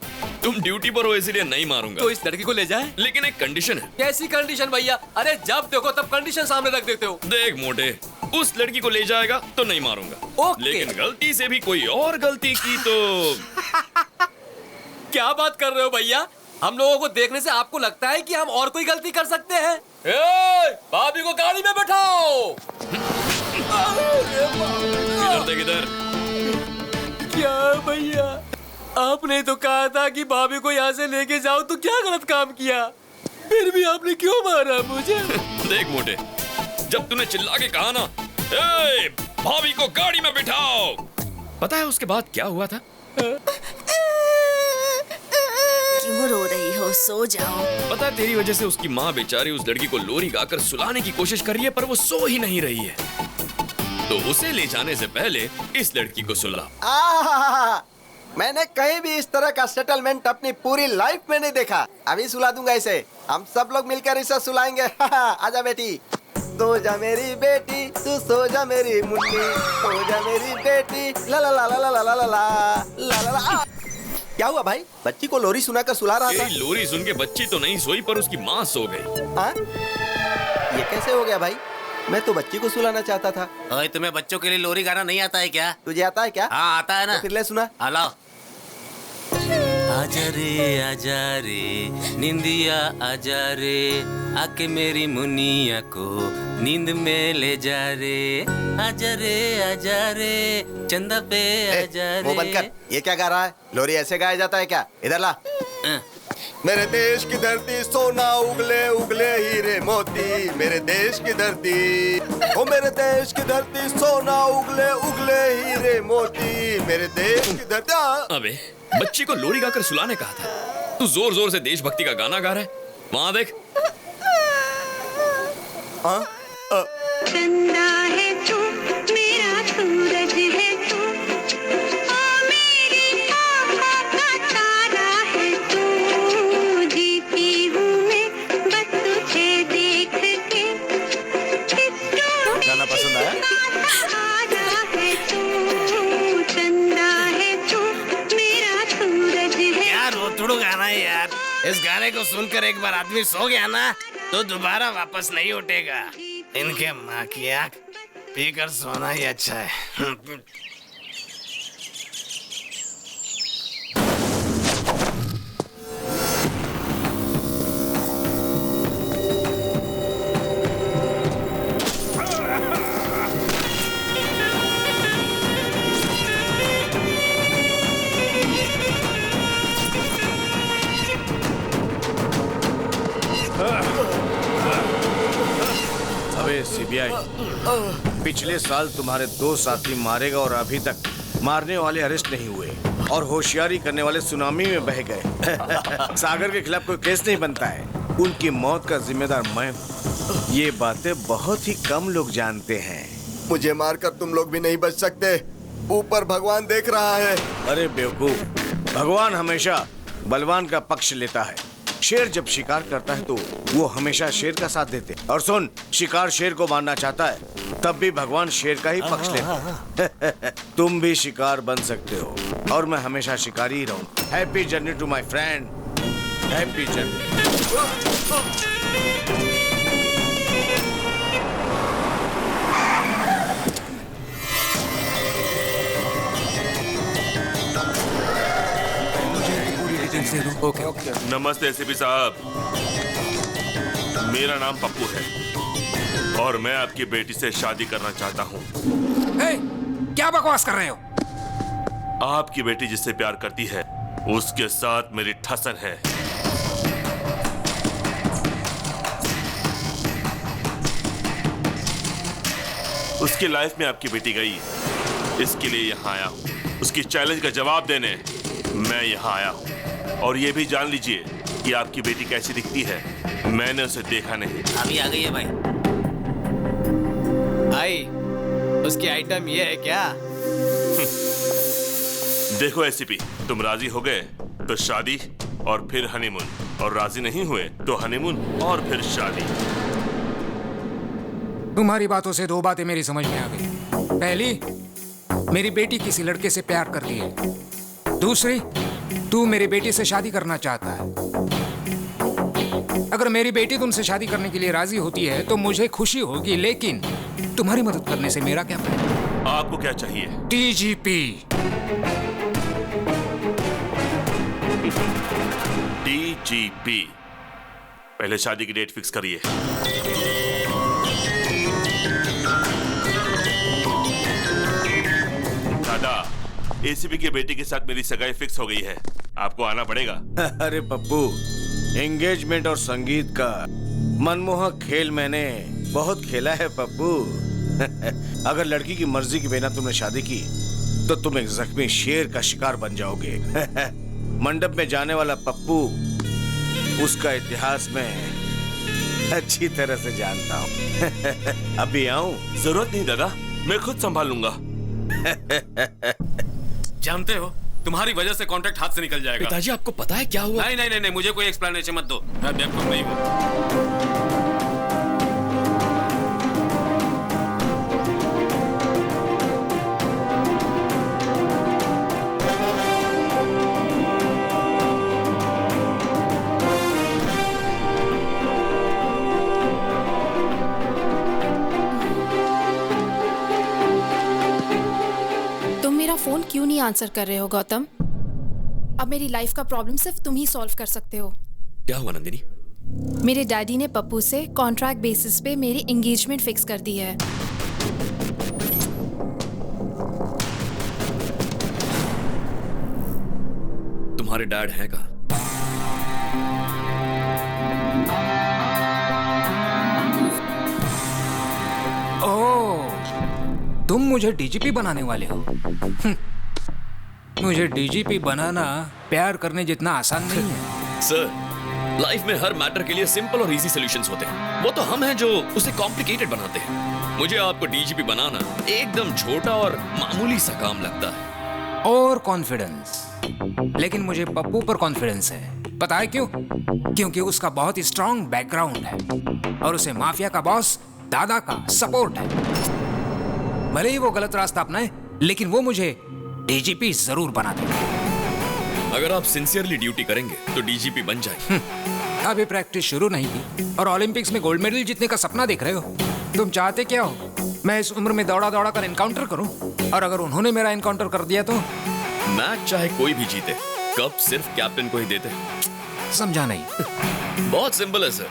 G: तुम ड्यूटी पर हो इसलिए नहीं मारूंगा।
A: तो इस लड़की को ले जाए।
G: लेकिन एक कंडीशन है।
A: कैसी कंडीशन भैया? अरे जब देखो तब कंडीशन सामने रख देते हो।
G: देख मोटे, उस लड़की को ले जाएगा तो नहीं मारूंगा।
A: ओके।
G: लेकिन गलती से भी कोई और गलती की तो
A: क्या बात कर रहे हो भैया? हम लोगों को देखने से आपको लगता है कि हम और कोई गलती कर सकते हैं? भाभी को गाड़ी में बैठाओ।
G: इधर देख इधर।
A: क्या भैया, आपने तो कहा था कि भाभी को यहाँ से लेके जाओ, तो क्या गलत काम किया? फिर भी आपने क्यों मारा मुझे?
G: देख मोटे, जब तूने चिल्ला के कहा ना, ए, भाभी को गाड़ी में बिठाओ, पता है उसके बाद क्या हुआ था?
N: क्यों रो रही हो? सो जाओ।
G: पता है तेरी वजह से उसकी माँ बेचारी उस लड़की को लोरी गाकर सुलाने की कोशिश कर रही है, पर वो सो ही नहीं रही है। तो उसे ले जाने से पहले इस लड़की को सुला।
O: मैंने कहीं भी इस तरह का सेटलमेंट अपनी पूरी लाइफ में नहीं देखा। अभी सुला दूंगा इसे। हम सब लोग मिलकर इसे सुलाएंगे। आजा बेटी, सो जा मेरी बेटी, तू सो जा मेरी मुन्नी, सो जा मेरी बेटी। ला ला ला ला ला ला ला ला ला ला ला। क्या हुआ भाई? बच्ची को लोरी सुनाकर सुला रहा था।
G: लोरी सुन के बच्ची तो नहीं सोई, पर उसकी माँ सो गई।
O: हाँ? ये कैसे हो गया भाई? मैं तो बच्ची को सुलाना चाहता था।
J: ओए, तुम्हें बच्चों के लिए लोरी गाना नहीं आता है क्या?
O: तुझे आता है क्या?
J: हाँ आता है ना।
O: तो फिर ले सुना।
J: हेलो। आजा रे निंदिया आजा रे, आके मेरी मुनिया को नींद में ले जा रे। आजा रे चंदा पे आजा रे।
O: वो बंद कर। ये क्या गा रहा है? लोरी ऐसे गाया जाता है क्या? इधर ला। मेरे देश की धरती सोना उगले उगले हीरे मोती, मेरे देश की धरती, ओ मेरे देश की धरती सोना उगले उगले हीरे मोती, मेरे देश की धरती।
G: अबे बच्ची को लोरी गाकर सुलाने कहा था, तू जोर जोर से देशभक्ति का गाना गा रहा है। वहां देख।
T: चंदा है तू, मेरा सूरज है तू, ओ मेरी आँखों का तारा है तू, जीती हूँ मैं बस तुझे देख के।
O: गाना पसंद आया?
T: तारा है तू, चंदा है तू, मेरा सूरज है।
J: यार रोतड़ू गाना है यार। इस गाने को सुनकर एक बार आदमी सो गया ना तो दोबारा वापस नहीं उठेगा। इनके माँ की आँख पीकर सोना ही अच्छा है।
U: अबे सीबीआई, पिछले साल तुम्हारे 2 साथी मारे गए और अभी तक मारने वाले अरेस्ट नहीं हुए और होशियारी करने वाले सुनामी में बह गए। सागर के खिलाफ कोई केस नहीं बनता है, उनकी मौत का जिम्मेदार मैं हूँ। ये बातें बहुत ही कम लोग जानते हैं।
O: मुझे मारकर तुम लोग भी नहीं बच सकते, ऊपर भगवान देख रहा है।
U: अरे बेवकूफ, भगवान हमेशा बलवान का पक्ष लेता है। शेर जब शिकार करता है तो वो हमेशा शेर का साथ देते। और सुन, शिकार शेर को मारना चाहता है तब भी भगवान शेर का ही पक्ष लेते। तुम भी शिकार बन सकते हो और मैं हमेशा शिकारी ही रहूं। Happy journey to my friend, happy journey.
A: Okay.
C: नमस्ते एसीपी साहब, मेरा नाम पप्पू है और मैं आपकी बेटी से शादी करना चाहता हूँ।
B: क्या बकवास कर रहे हो?
C: आपकी बेटी जिससे प्यार करती है उसके साथ मेरी ठसन है। उसकी लाइफ में आपकी बेटी गई, इसके लिए यहाँ आया हूँ। उसकी चैलेंज का जवाब देने मैं यहाँ आया हूँ। और ये भी जान लीजिए कि आपकी बेटी कैसी दिखती है, मैंने उसे देखा नहीं।
J: अभी आ गई है भाई। भाई उसकी आइटम ये है क्या?
C: देखो एसीपी, तुम राजी हो गए तो शादी और फिर हनीमून, और राजी नहीं हुए तो हनीमून और फिर शादी।
B: तुम्हारी बातों से 2 बातें मेरी समझ में आ गई। पहली, मेरी बेटी किसी लड़के से प्यार करती है। दूसरी, तू मेरी बेटी से शादी करना चाहता है। अगर मेरी बेटी तुमसे शादी करने के लिए राजी होती है तो मुझे खुशी होगी, लेकिन तुम्हारी मदद करने से मेरा क्या फायदा?
C: आपको क्या चाहिए?
B: डीजीपी।
C: डीजीपी, पहले शादी की डेट फिक्स करिए। दादा, एसीपी की बेटी के साथ मेरी सगाई फिक्स हो गई है, आपको आना पड़ेगा।
U: अरे पप्पू, एंगेजमेंट और संगीत का मनमोहक खेल मैंने बहुत खेला है पप्पू। अगर लड़की की मर्जी के बिना तुमने शादी की तो तुम एक जख्मी शेर का शिकार बन जाओगे। मंडप में जाने वाला पप्पू उसका इतिहास में अच्छी तरह से जानता हूँ। अभी आऊं?
C: जरूरत नहीं दादा, मैं खुद संभाल लूंगा।
E: जानते हो, तुम्हारी वजह से कॉन्ट्रैक्ट हाथ से निकल जाएगा।
G: पिताजी आपको पता है क्या हुआ?
E: नहीं नहीं नहीं, नहीं मुझे कोई एक्सप्लेनेशन मत दो, मैं बेवकूफ नहीं हूँ।
K: फोन क्यों नहीं आंसर कर रहे हो गौतम? अब मेरी लाइफ का प्रॉब्लम सिर्फ तुम ही सॉल्व कर सकते हो।
G: क्या हुआ नंदिनी?
K: मेरे डैडी ने पप्पू से कॉन्ट्रैक्ट बेसिस पे मेरी एंगेजमेंट फिक्स कर दी है।
G: तुम्हारे डैड हैं कहाँ?
B: तुम मुझे डीजीपी बनाने वाले हो? मुझे डीजीपी बनाना प्यार करने जितना आसान नहीं है।
G: सर, लाइफ में हर मैटर के लिए सिंपल और इजी सॉल्यूशंस होते हैं। वो तो हम हैं जो उसे कॉम्प्लिकेटेड बनाते हैं। मुझे आपको डीजीपी बनाना एकदम छोटा और मामूली सा काम लगता है।
B: और कॉन्फिडेंस, लेकिन मुझे पप्पू पर कॉन्फिडेंस है। पता है क्यों? क्योंकि उसका बहुत ही स्ट्रॉन्ग बैकग्राउंड है और उसे माफिया का बॉस दादा का सपोर्ट है। भले ही वो गलत रास्ता अपनाए, लेकिन वो मुझे डीजीपी जरूर बना देगा।
G: अगर आप सिंसियरली ड्यूटी करेंगे तो डीजीपी बन जाएंगे।
B: अभी प्रैक्टिस शुरू नहीं की और ओलंपिक्स में गोल्ड मेडल जीतने का सपना देख रहे हो। तुम चाहते क्या हो? मैं इस उम्र में दौड़ा दौड़ा कर एनकाउंटर करूं? और अगर उन्होंने मेरा एनकाउंटर कर दिया तो?
G: मैच चाहे कोई भी जीते, कप सिर्फ कैप्टन को ही देते।
B: समझा नहीं।
G: बहुत सिंपल है सर।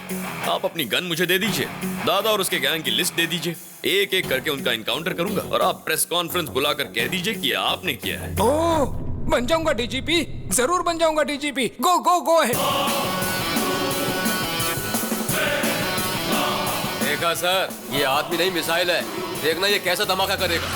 G: आप अपनी गन मुझे दे दीजिए, दादा और उसके गैंग की लिस्ट दे दीजिए, एक एक करके उनका एनकाउंटर करूंगा और आप प्रेस कॉन्फ्रेंस बुलाकर कह दीजिए कि आपने किया है।
B: ओह, बन जाऊंगा डीजीपी, जरूर बन जाऊंगा डीजीपी। गो गो गो है।
A: देखा सर, ये आदमी नहीं मिसाइल है। देखना ये कैसा धमाका करेगा।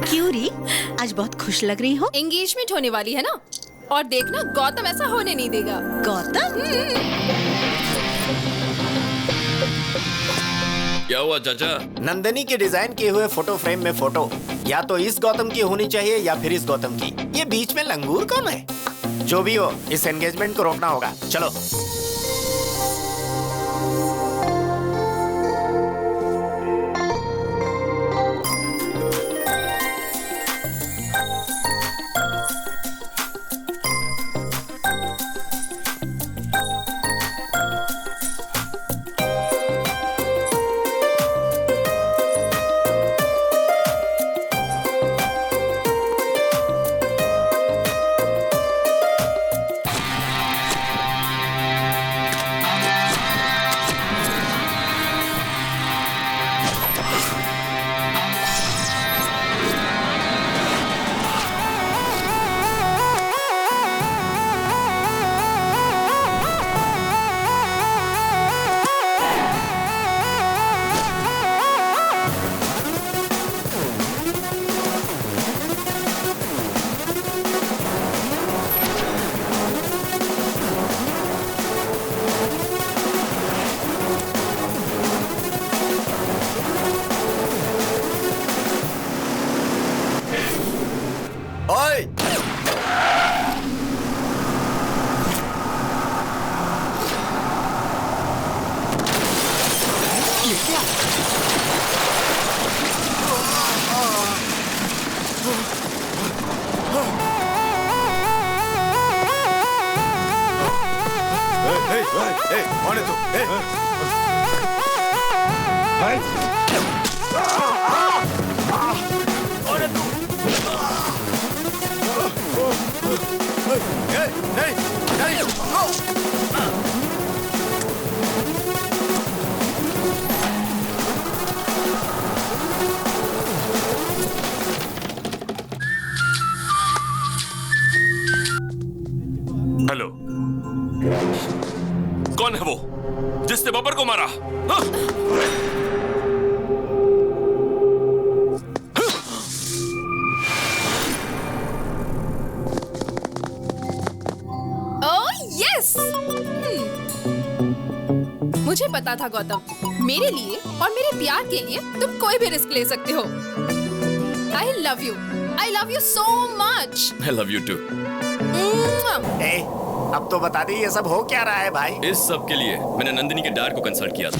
M: क्यों री, आज बहुत खुश लग रही हो?
K: एंगेजमेंट होने वाली है ना, और देखना गौतम ऐसा होने नहीं देगा।
M: गौतम?
G: क्या हुआ चाचा?
F: नंदनी के डिजाइन किए हुए फोटो फ्रेम में फोटो या तो इस गौतम की होनी चाहिए या फिर इस गौतम की। ये बीच में लंगूर कौन है? जो भी हो, इस एंगेजमेंट को रोकना होगा। चलो।
C: हेलो, कौन है वो जिसने बब्बर को मारा?
K: मुझे पता था गौतम, मेरे लिए और मेरे प्यार के लिए तुम कोई भी रिस्क ले सकते हो। I love you so much.
G: I love you too.
F: अब तो बता दे ये सब हो क्या रहा है भाई?
G: इस सब के लिए मैंने नंदिनी के डैड को कंसल्ट किया था।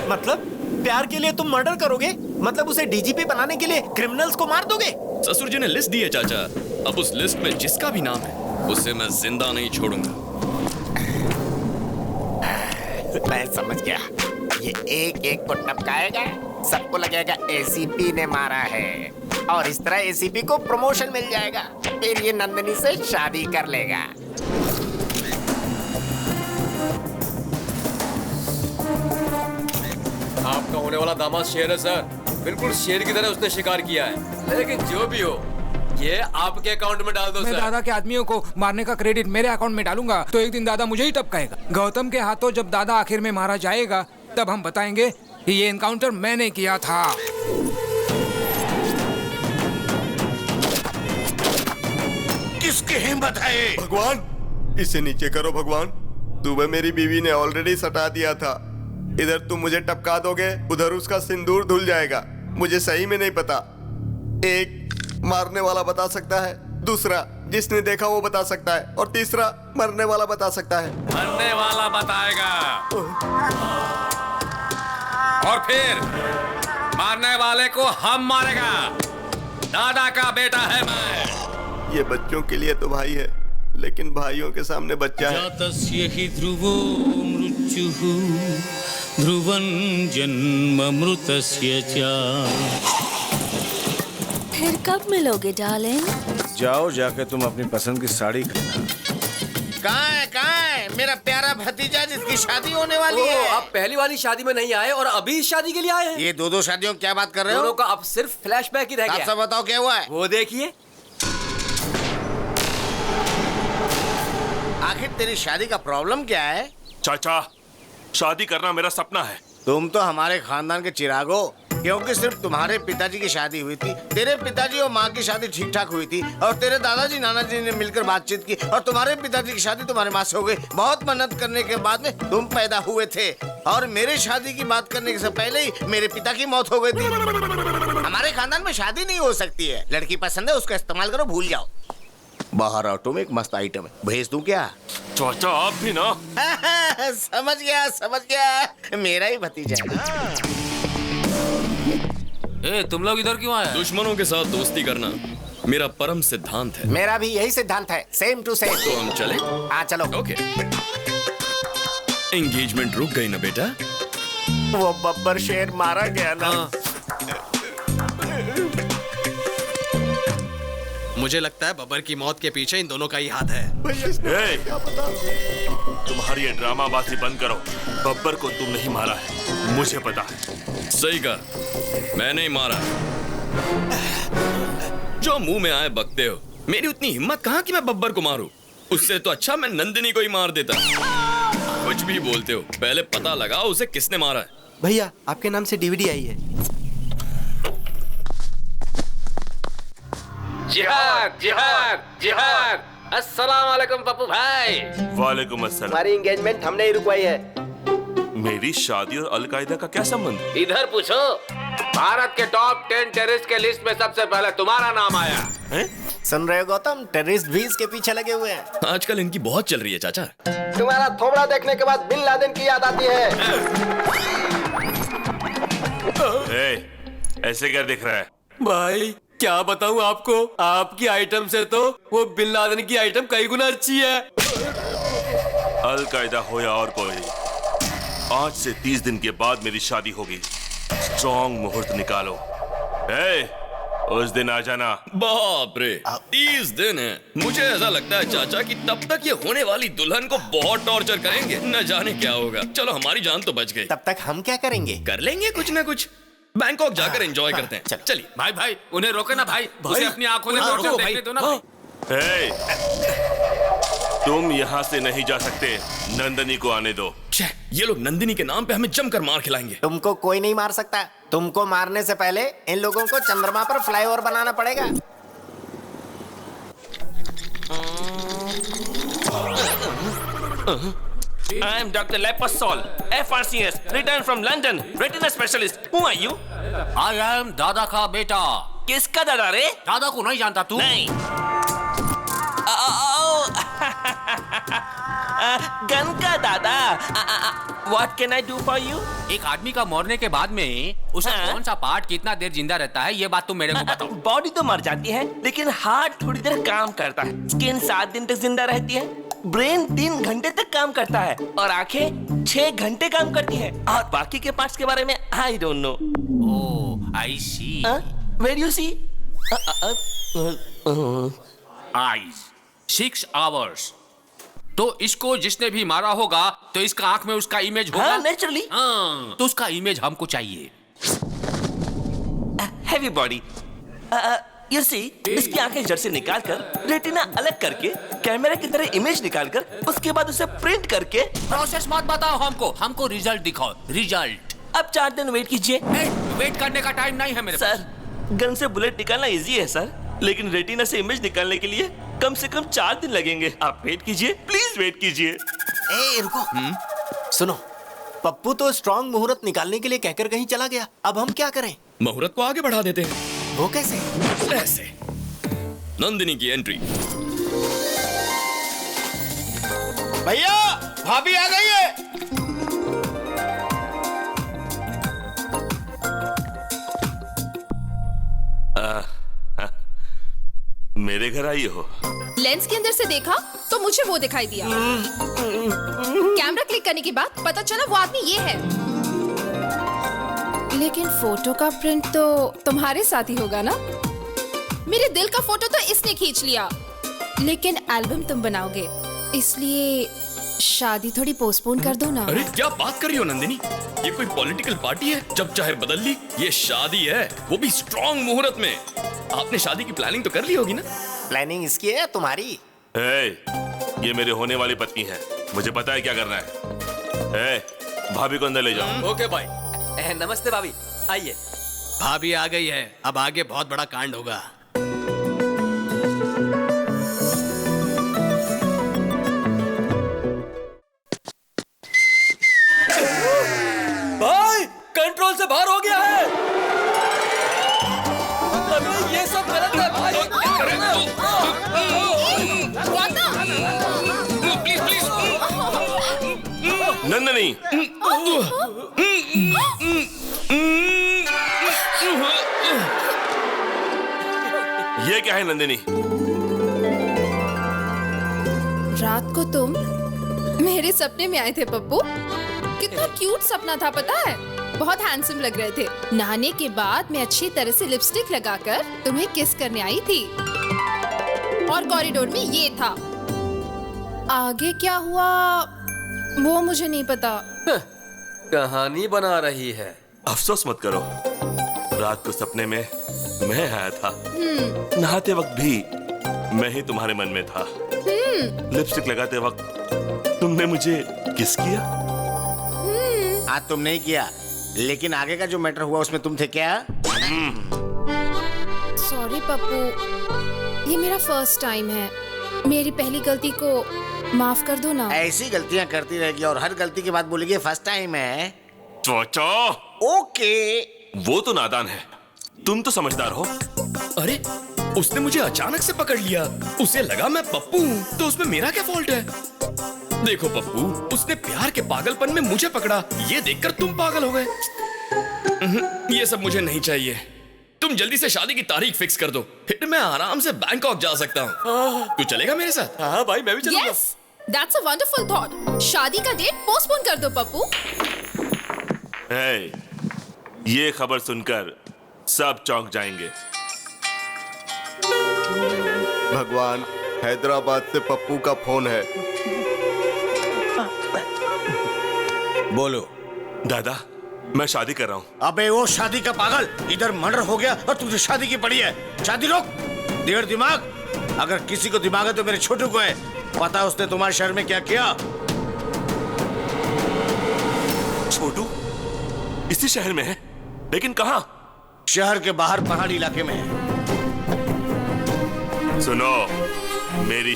F: मतलब प्यार के लिए तुम मर्डर करोगे? मतलब उसे डीजीपी बनाने के लिए क्रिमिनल्स को मार दोगे?
G: ससुर जी ने लिस्ट दी है चाचा। अब उस लिस्ट में जिसका भी नाम है उसे मैं जिंदा नहीं छोड़ूंगा।
F: मैं समझ गया। ये एक एक को टपकाएगा, सबको लगेगा एसीपी ने मारा है, और इस तरह एसीपी को प्रमोशन मिल जाएगा। फिर ये नंदिनी से शादी कर लेगा।
A: आपका होने वाला दामाद शेर है सर। बिल्कुल शेर की तरह उसने शिकार किया है। लेकिन जो भी हो, ये आपके अकाउंट में डाल दो
B: मैं
A: सर।
B: दादा के आदमियों को मारने का क्रेडिट मेरे अकाउंट में डालूंगा तो एक दिन दादा मुझे ही टपकाएगा। गौतम के हाथों जब दादा आखिर में मारा जाएगा तब हम बताएंगे कि ये एनकाउंटर मैंने किया था।
U: किसकी हिम्मत है ये?
D: भगवान, इसे नीचे करो भगवान। सुबह मेरी बीवी ने ऑलरेडी सटा दिया था। इधर तुम मुझे टपका दोगे, उधर उसका सिंदूर धुल जाएगा। मुझे सही में नहीं पता। एक मारने वाला बता सकता है, दूसरा जिसने देखा वो बता सकता है, और तीसरा मरने वाला बता सकता है।
E: मरने वाला बताएगा और फिर मारने वाले को हम मारेगा। दादा का बेटा है मैं।
D: ये बच्चों के लिए तो भाई है, लेकिन भाइयों के सामने बच्चा है।
H: जातस्य हि ध्रुवो मृत्युः ध्रुवं जन्ममृतस्य च।
N: फिर कब मिलोगे डार्लिंग?
U: जाओ जाके तुम अपनी पसंद की साड़ी खरीदना।
O: कहाँ है मेरा प्यारा भतीजा जिसकी शादी होने वाली है?
A: आप पहली वाली शादी में नहीं आए और अभी इस शादी के लिए आए हैं।
O: ये दो शादियों की क्या बात कर रहे हो?
A: दोनों का अब सिर्फ फ्लैशबैक ही रह गया।
O: आप सब बताओ क्या हुआ है?
A: वो देखिए।
O: आखिर तेरी शादी का प्रॉब्लम क्या है?
C: चाचा, शादी करना मेरा सपना है।
O: तुम तो हमारे खानदान के चिराग हो, क्योंकि सिर्फ तुम्हारे पिताजी की शादी हुई थी, तेरे पिताजी और माँ की शादी ठीक ठाक हुई थी, और तेरे दादाजी नानाजी ने मिलकर बातचीत की, और तुम्हारे पिताजी की शादी तुम्हारे माँ से हो गई। बहुत मेहनत करने के बाद में तुम पैदा हुए थे, और मेरे शादी की बात करने से पहले ही मेरे पिता की मौत हो गई थी। हमारे खानदान में शादी नहीं हो सकती है। लड़की पसंद है, उसका इस्तेमाल करो, भूल जाओ। बाहर ऑटो में एक मस्त आइटम है, भेज दूं क्या?
C: चाचा आप भी ना।
O: समझ गया, मेरा ही भतीजा है।
E: तुम लोग इधर क्यों आए?
G: दुश्मनों के साथ दोस्ती करना मेरा परम सिद्धांत है।
F: मेरा भी यही सिद्धांत है, सेम टू सेम।
G: तो हम चले?
F: हाँ चलो।
G: ओके। एंगेजमेंट रुक गई ना बेटा?
F: वो बब्बर शेर मारा गया ना।
I: मुझे लगता है बब्बर की मौत के पीछे इन दोनों का ही हाथ है।
C: तुम्हारी ये ड्रामाबाजी बंद करो। बब्बर को तुम नहीं मारा है, मुझे पता है।
G: सही कहा, मैंने ही मारा। जो मुंह में आए बकते हो। मेरी उतनी हिम्मत कहाँ कि मैं बब्बर को मारूं? उससे तो अच्छा मैं नंदिनी को ही मार देता। कुछ भी बोलते हो, पहले पता लगाओ उसे किसने मारा है।
O: भैया, आपके नाम से डीवीडी आई है।
E: जिहाद जिहाद जिहाद। अस्सलाम वालेकुम पप्पू भाई।
C: वालेकुम अस्सलाम।
O: हमारी एंगेजमेंट हमने ही रुकवाई है।
C: मेरी शादी और अलकायदा का क्या संबंध?
E: इधर पूछो। भारत के टॉप 10 टेररिस्ट के लिस्ट में सबसे पहले तुम्हारा नाम आया
C: है?
F: सुन रहे हो गौतम, टेररिस्ट भी इसके पीछे लगे हुए हैं।
G: आजकल इनकी बहुत चल रही है चाचा।
O: तुम्हारा थोबड़ा देखने के बाद बिन लादेन की याद आती है।
C: ऐसे क्या दिख रहा है?
A: भाई क्या बताऊं आपको, आपकी आइटम से तो वो बिन लादेन की आइटम कई गुना अच्छी है।
C: अलकायदा हो या और कोई, आज से 30 दिन के बाद मेरी शादी होगी। स्ट्रॉन्ग मुहूर्त निकालो। उस दिन आ जाना।
G: बाप रे, 30 दिन है। मुझे ऐसा लगता है चाचा कि तब तक ये होने वाली दुल्हन को बहुत टॉर्चर करेंगे, न जाने क्या होगा। चलो हमारी जान तो बच गई।
F: तब तक हम क्या करेंगे?
G: कर लेंगे कुछ ना कुछ। बैंकॉक जाकर एंजॉय करते हैं। चलिए
E: भाई भाई, उन्हें रोके ना भाई, उसे अपनी आंखों से टॉर्चर देखने दो ना भाई।
C: तुम यहाँ से नहीं जा सकते, नंदनी को आने दो।
G: ये लोग नंदिनी के नाम पे हमें जमकर मार खिलाएंगे।
F: तुमको कोई नहीं मार सकता। तुमको मारने से पहले इन लोगों को चंद्रमा पर फ्लाईओवर बनाना पड़ेगा।
J: I am Dr. Leposol, FRCS, returned from London, retina specialist. Who are you?
E: I am दादा का बेटा।
J: किसका दादा रे?
E: दादा को नहीं जानता तू?
J: नहीं। गन का दादा। What can I do for you?
E: एक आदमी का मरने के बाद में उसे कौन सा पार्ट कितना देर जिंदा रहता है, ये बात तुम मेरे को बताओ।
J: बॉडी तो मर जाती है, लेकिन हार्ट थोड़ी देर काम करता है। स्किन 7 दिन तक जिंदा रहती है। ब्रेन 3 घंटे तक काम करता है, और आंखें 6 घंटे काम करती है। और बाकी के पार्ट्स के बारे में I don't know.
E: Oh, I see.
J: Where do you see?
E: Eyes. 6 hours. तो इसको जिसने भी मारा होगा तो इसका आंख में उसका इमेज होगा।
J: हाँ, naturally.
E: हाँ, तो उसका इमेज हमको चाहिए।
J: Heavy body.
P: You see, इसकी आंखें जड़ से निकाल कर रेटिना अलग करके कैमरे की तरह इमेज निकाल कर उसके बाद उसे प्रिंट करके
B: प्रोसेस मत बताओ हमको रिजल्ट दिखाओ, रिजल्ट।
P: अब 4 दिन वेट कीजिए।
B: वेट करने का टाइम नहीं है मेरे पास।
P: सर, गन से बुलेट निकालना इजी है सर, लेकिन रेटिना से इमेज निकालने के लिए कम से कम 4 दिन लगेंगे। आप वेट कीजिए, प्लीज वेट कीजिए।
F: ए रुको, सुनो, पप्पू तो स्ट्रॉन्ग मुहूर्त निकालने के लिए कहकर कहीं चला गया। अब हम क्या करें?
G: मुहूर्त को आगे बढ़ा देते हैं।
F: वो कैसे?
G: ऐसे। नंदिनी की एंट्री।
U: भैया, भाभी आ गई है।
C: मेरे घर आई हो?
K: लेंस के अंदर से देखा तो मुझे वो दिखाई दिया। कैमरा क्लिक करने के बाद पता चला वो आदमी ये है। लेकिन फोटो का प्रिंट तो तुम्हारे साथ ही होगा ना? मेरे दिल का फोटो तो इसने खींच लिया, लेकिन एल्बम तुम बनाओगे, इसलिए शादी थोड़ी पोस्टपोन कर दो ना।
G: अरे क्या बात कर रही हो नंदिनी? ये कोई पॉलिटिकल पार्टी है जब चाहे बदल ली? ये शादी है, वो भी स्ट्रॉन्ग मुहूर्त में। आपने शादी की प्लानिंग तो कर ली होगी ना?
F: प्लानिंग इसकी है तुम्हारी?
C: ये मेरे होने वाली पत्नी है, मुझे पता है क्या करना है। भाभी को अंदर ले जाओ।
A: ओके भाई। नमस्ते भाभी, आइए।
I: भाभी आ गई है, अब आगे बहुत बड़ा कांड होगा।
A: भाई, कंट्रोल से बाहर हो गया है। अबे ये सब गलत है भाई।
G: Please please.
C: नंदिनी, ये क्या है नंदिनी?
K: रात को तुम मेरे सपने में आए थे पप्पू। कितना क्यूट सपना था पता है? बहुत हैंडसम लग रहे थे। नहाने के बाद मैं अच्छी तरह से लिपस्टिक लगाकर तुम्हें किस करने आई थी, और कॉरिडोर में ये था। आगे क्या हुआ वो मुझे नहीं पता।
A: कहानी बना रही है।
C: अफसोस मत करो, रात को सपने में मैं आया था। नहाते वक्त भी मैं ही तुम्हारे मन में था। लिपस्टिक लगाते वक्त तुमने मुझे किस किया?
U: हाँ, तुम नहीं किया, लेकिन आगे का जो मैटर हुआ उसमें तुम थे क्या?
K: सॉरी पप्पू, ये मेरा फर्स्ट टाइम है। मेरी पहली गलती को माफ कर दो ना।
U: ऐसी गलतियां करती रहेगी और हर गलती के बाद बोलेगी फर्स्ट टाइम है।
C: चोचो।
U: ओके।
C: वो तो नादान है, तुम तो समझदार हो।
G: अरे उसने मुझे अचानक से पकड़ लिया, उसे लगा मैं पप्पू हूँ, तो उसमें मेरा क्या फॉल्ट है? देखो पप्पू, उसने प्यार के पागलपन में मुझे पकड़ा, ये देखकर तुम पागल हो गए। ये सब मुझे नहीं चाहिए। तुम जल्दी से शादी की तारीख फिक्स कर दो, फिर मैं आराम से बैंकॉक जा सकता हूँ। तू चलेगा मेरे साथ?
A: हाँ भाई, मैं भी चलूंगा।
K: Yes, that's a wonderful thought. शादी का डेट पोस्टपोन कर दो पप्पू।
C: ये खबर सुनकर सब चौंक जाएंगे।
D: भगवान, हैदराबाद से पप्पू का फोन है।
U: बोलो।
C: दादा, मैं शादी कर रहा हूँ।
U: अबे वो शादी का पागल, इधर मर्डर हो गया और तुझे शादी की पड़ी है। शादी रोक। देर दिमाग, अगर किसी को दिमाग है तो मेरे छोटू को है। पता है उसने तुम्हारे शहर में क्या किया?
C: छोटू इसी शहर में है, लेकिन कहाँ?
U: शहर के बाहर पहाड़ी इलाके में है।
C: सुनो, मेरी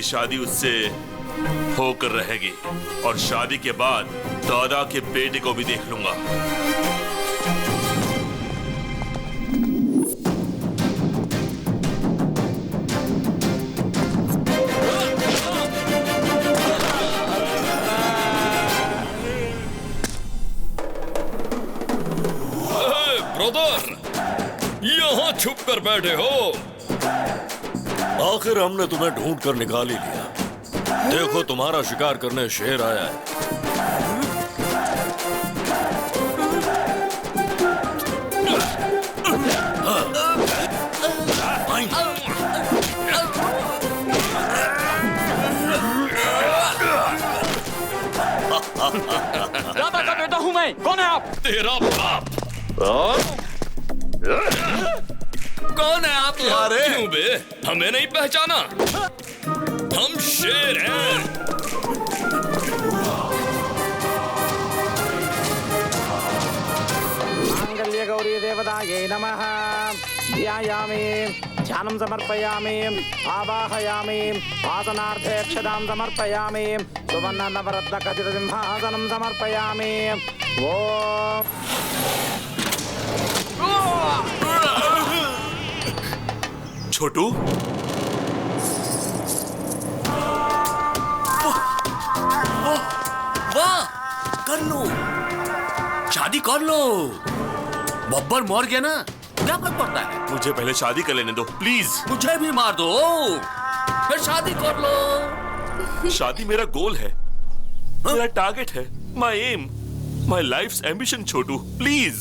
C: शादी उससे होकर रहेगी, और शादी के बाद दादा के बेटे को भी देख लूंगा।
G: ब्रदर, यहाँ छुप कर बैठे हो?
V: आखिर हमने तुम्हें ढूंढ कर निकाल ही लिया। देखो, तुम्हारा शिकार करने शेर आया है।
W: दादा का बेटा हूँ मैं। कौन है आप?
G: तेरा बाप। कौन है आप?
V: अरे!
G: क्यों बे? हमें नहीं पहचाना? हम शेर हैं।
Q: मांगल्य गौरी देवतायै नमः। ध्यायामि, ध्यानं समर्पयामि, आवाहयामि, आसनार्थे अक्षतां समर्पयामि, सुवर्ण नवरत्न खचित सिंहासनं समर्पयामि। ओम
C: छोटू,
E: वाह, कर लो, शादी कर लो। बब्बर मर गया ना, क्या फर्क पड़ता है?
C: मुझे पहले शादी कर लेने दो प्लीज।
E: मुझे भी मार दो, फिर शादी कर लो।
C: शादी मेरा गोल है, मेरा टारगेट है, my aim, my life's ambition. Chhotu please.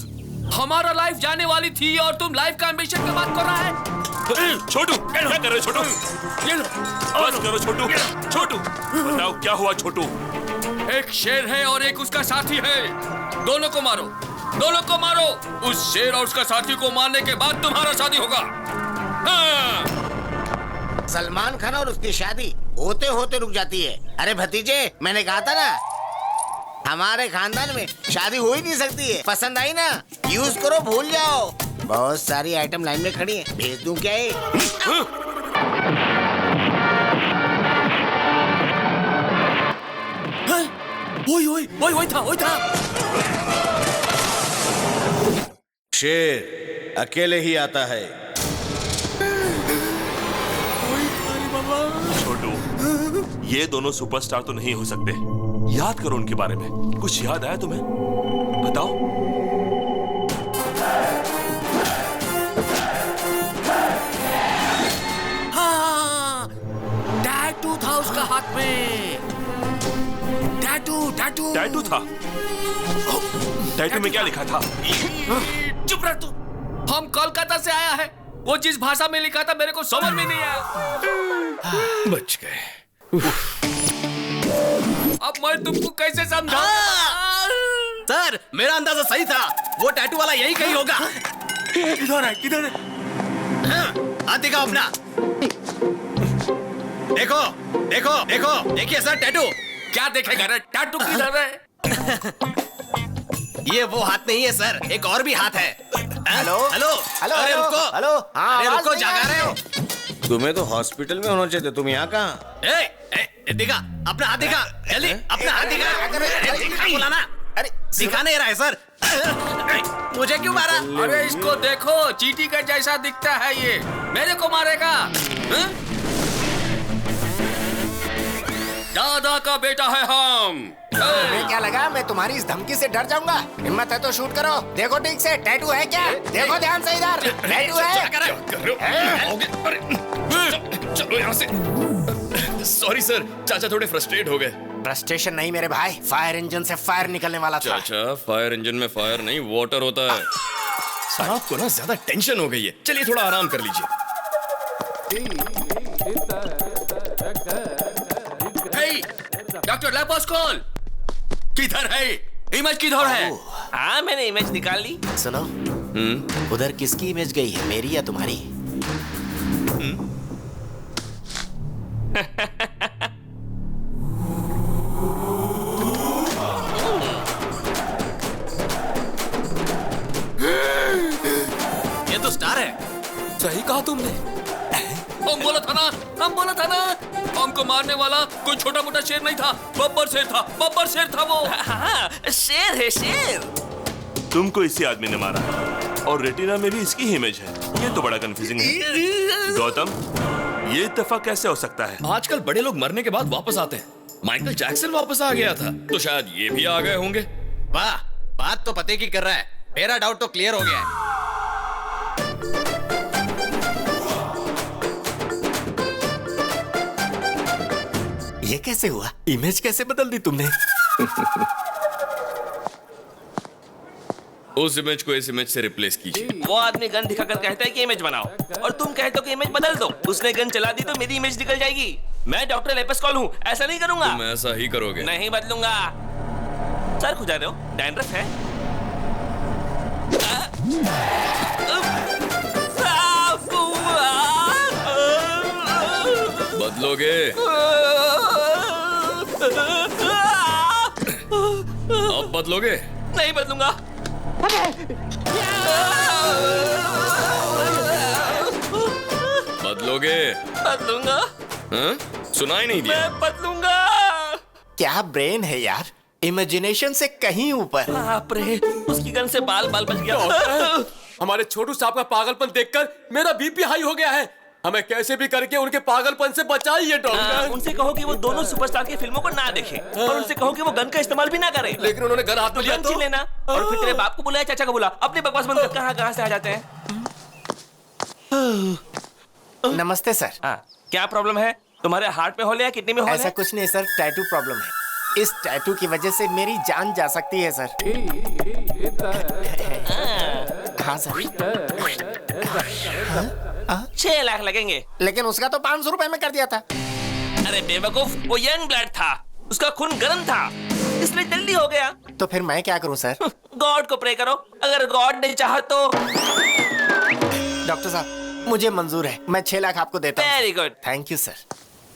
E: हमारा लाइफ जाने वाली थी और तुम लाइफ का एम्बिशन की बात कर रहा है?
C: छोटू क्या कर रहे हो? छोटू बस करो। छोटू, छोटू बताओ क्या हुआ? छोटू,
G: एक शेर है और एक उसका साथी है, दोनों को मारो, दोनों को मारो। उस शेर और उसका साथी को मारने के बाद तुम्हारा शादी होगा। हाँ।
F: सलमान खान और उसकी शादी होते होते रुक जाती है। अरे भतीजे, मैंने कहा था ना, हमारे खानदान में शादी हो ही नहीं सकती है। पसंद आई ना, यूज करो, भूल जाओ। बहुत सारी आइटम लाइन में खड़ी है, भेज दूं क्या ये?
E: वही था।
U: शेर अकेले ही आता है।
C: छोटू, ये दोनों सुपरस्टार तो नहीं हो सकते। याद करो उनके बारे में। कुछ याद आया तुम्हें? बताओ।
E: हाँ, टैटू था उसका हाथ में।
C: टैटू था? टैटू में क्या लिखा था?
E: चुप रह तू। हम कोलकाता से आया है, वो जिस भाषा में लिखा था मेरे को समझ में नहीं आया।
G: बच गए।
E: अब मैं तुमको कैसे समझा?
J: सर, मेरा अंदाजा सही था, वो टैटू वाला यही कहीं होगा।
C: किधर है? किधर है?
J: हाथ दिखाओ अपना। देखो देखो देखो, देखिए सर टैटू।
E: क्या देखेगा रे? टैटू किधर है?
J: ये वो हाथ नहीं है सर, एक और भी हाथ है।
F: हेलो
J: हेलो
F: हेलो,
J: अरे रुको,
F: हेलो। हाँ,
J: अरे
F: आवाज
J: रुको,
F: नहीं
J: जागा
F: आ
J: रहे हो?
U: तुम्हें तो हॉस्पिटल में होना चाहिए, तुम यहाँ कहाँ?
J: दिखा अपना हाथ, दिखा जल्दी अपना हाथ दिखा। दिखा बोला ना। अरे दिखा नहीं रहा है सर। मुझे क्यों मारा?
G: अरे इसको देखो, चींटी का जैसा दिखता है ये, मेरे को मारेगा। हा? दादा का बेटा है हम।
F: तुम्हें क्या लगा मैं तुम्हारी इस धमकी से डर जाऊंगा? हिम्मत है तो शूट करो। देखो ठीक से, टैटू है क्या? देखो ध्यान से इधर, टैटू है।
G: चलो यहाँ से। सॉरी सर, चाचा थोड़े फ्रस्ट्रेट हो गए।
F: फ्रस्ट्रेशन नहीं मेरे भाई, फायर इंजन से फायर निकलने वाला था।
G: चाचा, फायर इंजन में फायर नहीं, वाटर होता है। साहब को ना ज्यादा टेंशन हो गई है, चलिए थोड़ा आराम कर लीजिए।
E: डॉक्टर लेपोस्कोल किधर है? इमेज किधर है?
P: हाँ, मैंने इमेज निकाल ली।
F: सुनो, उधर किसकी इमेज गई है, मेरी या तुम्हारी?
J: ये तो स्टार है।
E: सही कहा तुमने।
G: हम बोला था ना, हमको मारने वाला कोई छोटा मोटा शेर नहीं था, बब्बर शेर था वो।
P: हाँ, शेर है, शेर।
C: तुमको इसी आदमी ने मारा और रेटिना में भी इसकी ही इमेज है। ये तो बड़ा कंफ्यूजिंग है। गौतम, ये इत्तेफाक कैसे हो सकता है?
G: आजकल बड़े लोग मरने के बाद वापस आते हैं। माइकल जैक्सन वापस आ गया था, तो शायद ये भी आ गए होंगे।
J: वाह, बात तो पते की कर रहा है। मेरा डाउट तो क्लियर हो गया है।
F: ये कैसे हुआ? इमेज कैसे बदल दी तुमने?
G: उस इमेज को इस इमेज से रिप्लेस कीजिए।
P: वो आदमी गन दिखाकर कहता है कि इमेज बनाओ, और तुम कहते हो कि इमेज बदल दो। उसने गन चला दी तो मेरी इमेज निकल जाएगी। मैं डॉक्टर लेपोस्कोल हूँ, ऐसा नहीं करूंगा।
G: तुम ऐसा ही करोगे?
P: नहीं बदलूंगा। सर खुजा रहे हो? डैंड्रफ है?
G: बदलोगे? अब बदलोगे?
P: नहीं बदलूंगा।
G: बदलोगे?
P: बदलूंगा।
G: हाँ? सुनाई नहीं दिया?
P: मैं बदलूंगा।
F: क्या ब्रेन है यार, इमेजिनेशन से कहीं ऊपर।
P: बाप रे, उसकी गन से बाल बच गया।
A: हमारे छोटू साहब का पागलपन देखकर मेरा बीपी हाई हो गया है। हमें कैसे भी करके उनके पागलपन से बचाइए डॉक्टर।
P: उनसे कहो कि वो दोनों सुपरस्टार की फिल्मों को ना देखें और उनसे कहो कि वो गन का इस्तेमाल भी ना करें।
A: लेकिन उन्होंने गन हाथ में लिया
P: तो लेना और फिर तेरे बाप को बुलाया, चाचा को बुला, अपने बकवास बंद कर। कहां से आ जाते हैं।
F: नमस्ते सर।
P: क्या प्रॉब्लम है? तुम्हारे हार्ट में होल है या किडनी में होल है?
F: ऐसा कुछ नहीं सर, टैटू प्रॉब्लम है। इस टैटू की वजह से मेरी जान जा सकती है सर। हाँ सर।
P: 6 लाख लगेंगे।
F: लेकिन उसका तो 500 रुपए में कर दिया था।
P: अरे बेवकूफ, वो यंग ब्लड था, उसका खून गर्म था, इसलिए जल्दी हो गया।
F: तो फिर मैं क्या करूं सर?
P: गॉड को प्रे करो, अगर गॉड ने चाहा तो।
F: डॉक्टर साहब मुझे मंजूर है, मैं 6 लाख आपको देता हूं।
P: Very good.
F: Thank you sir.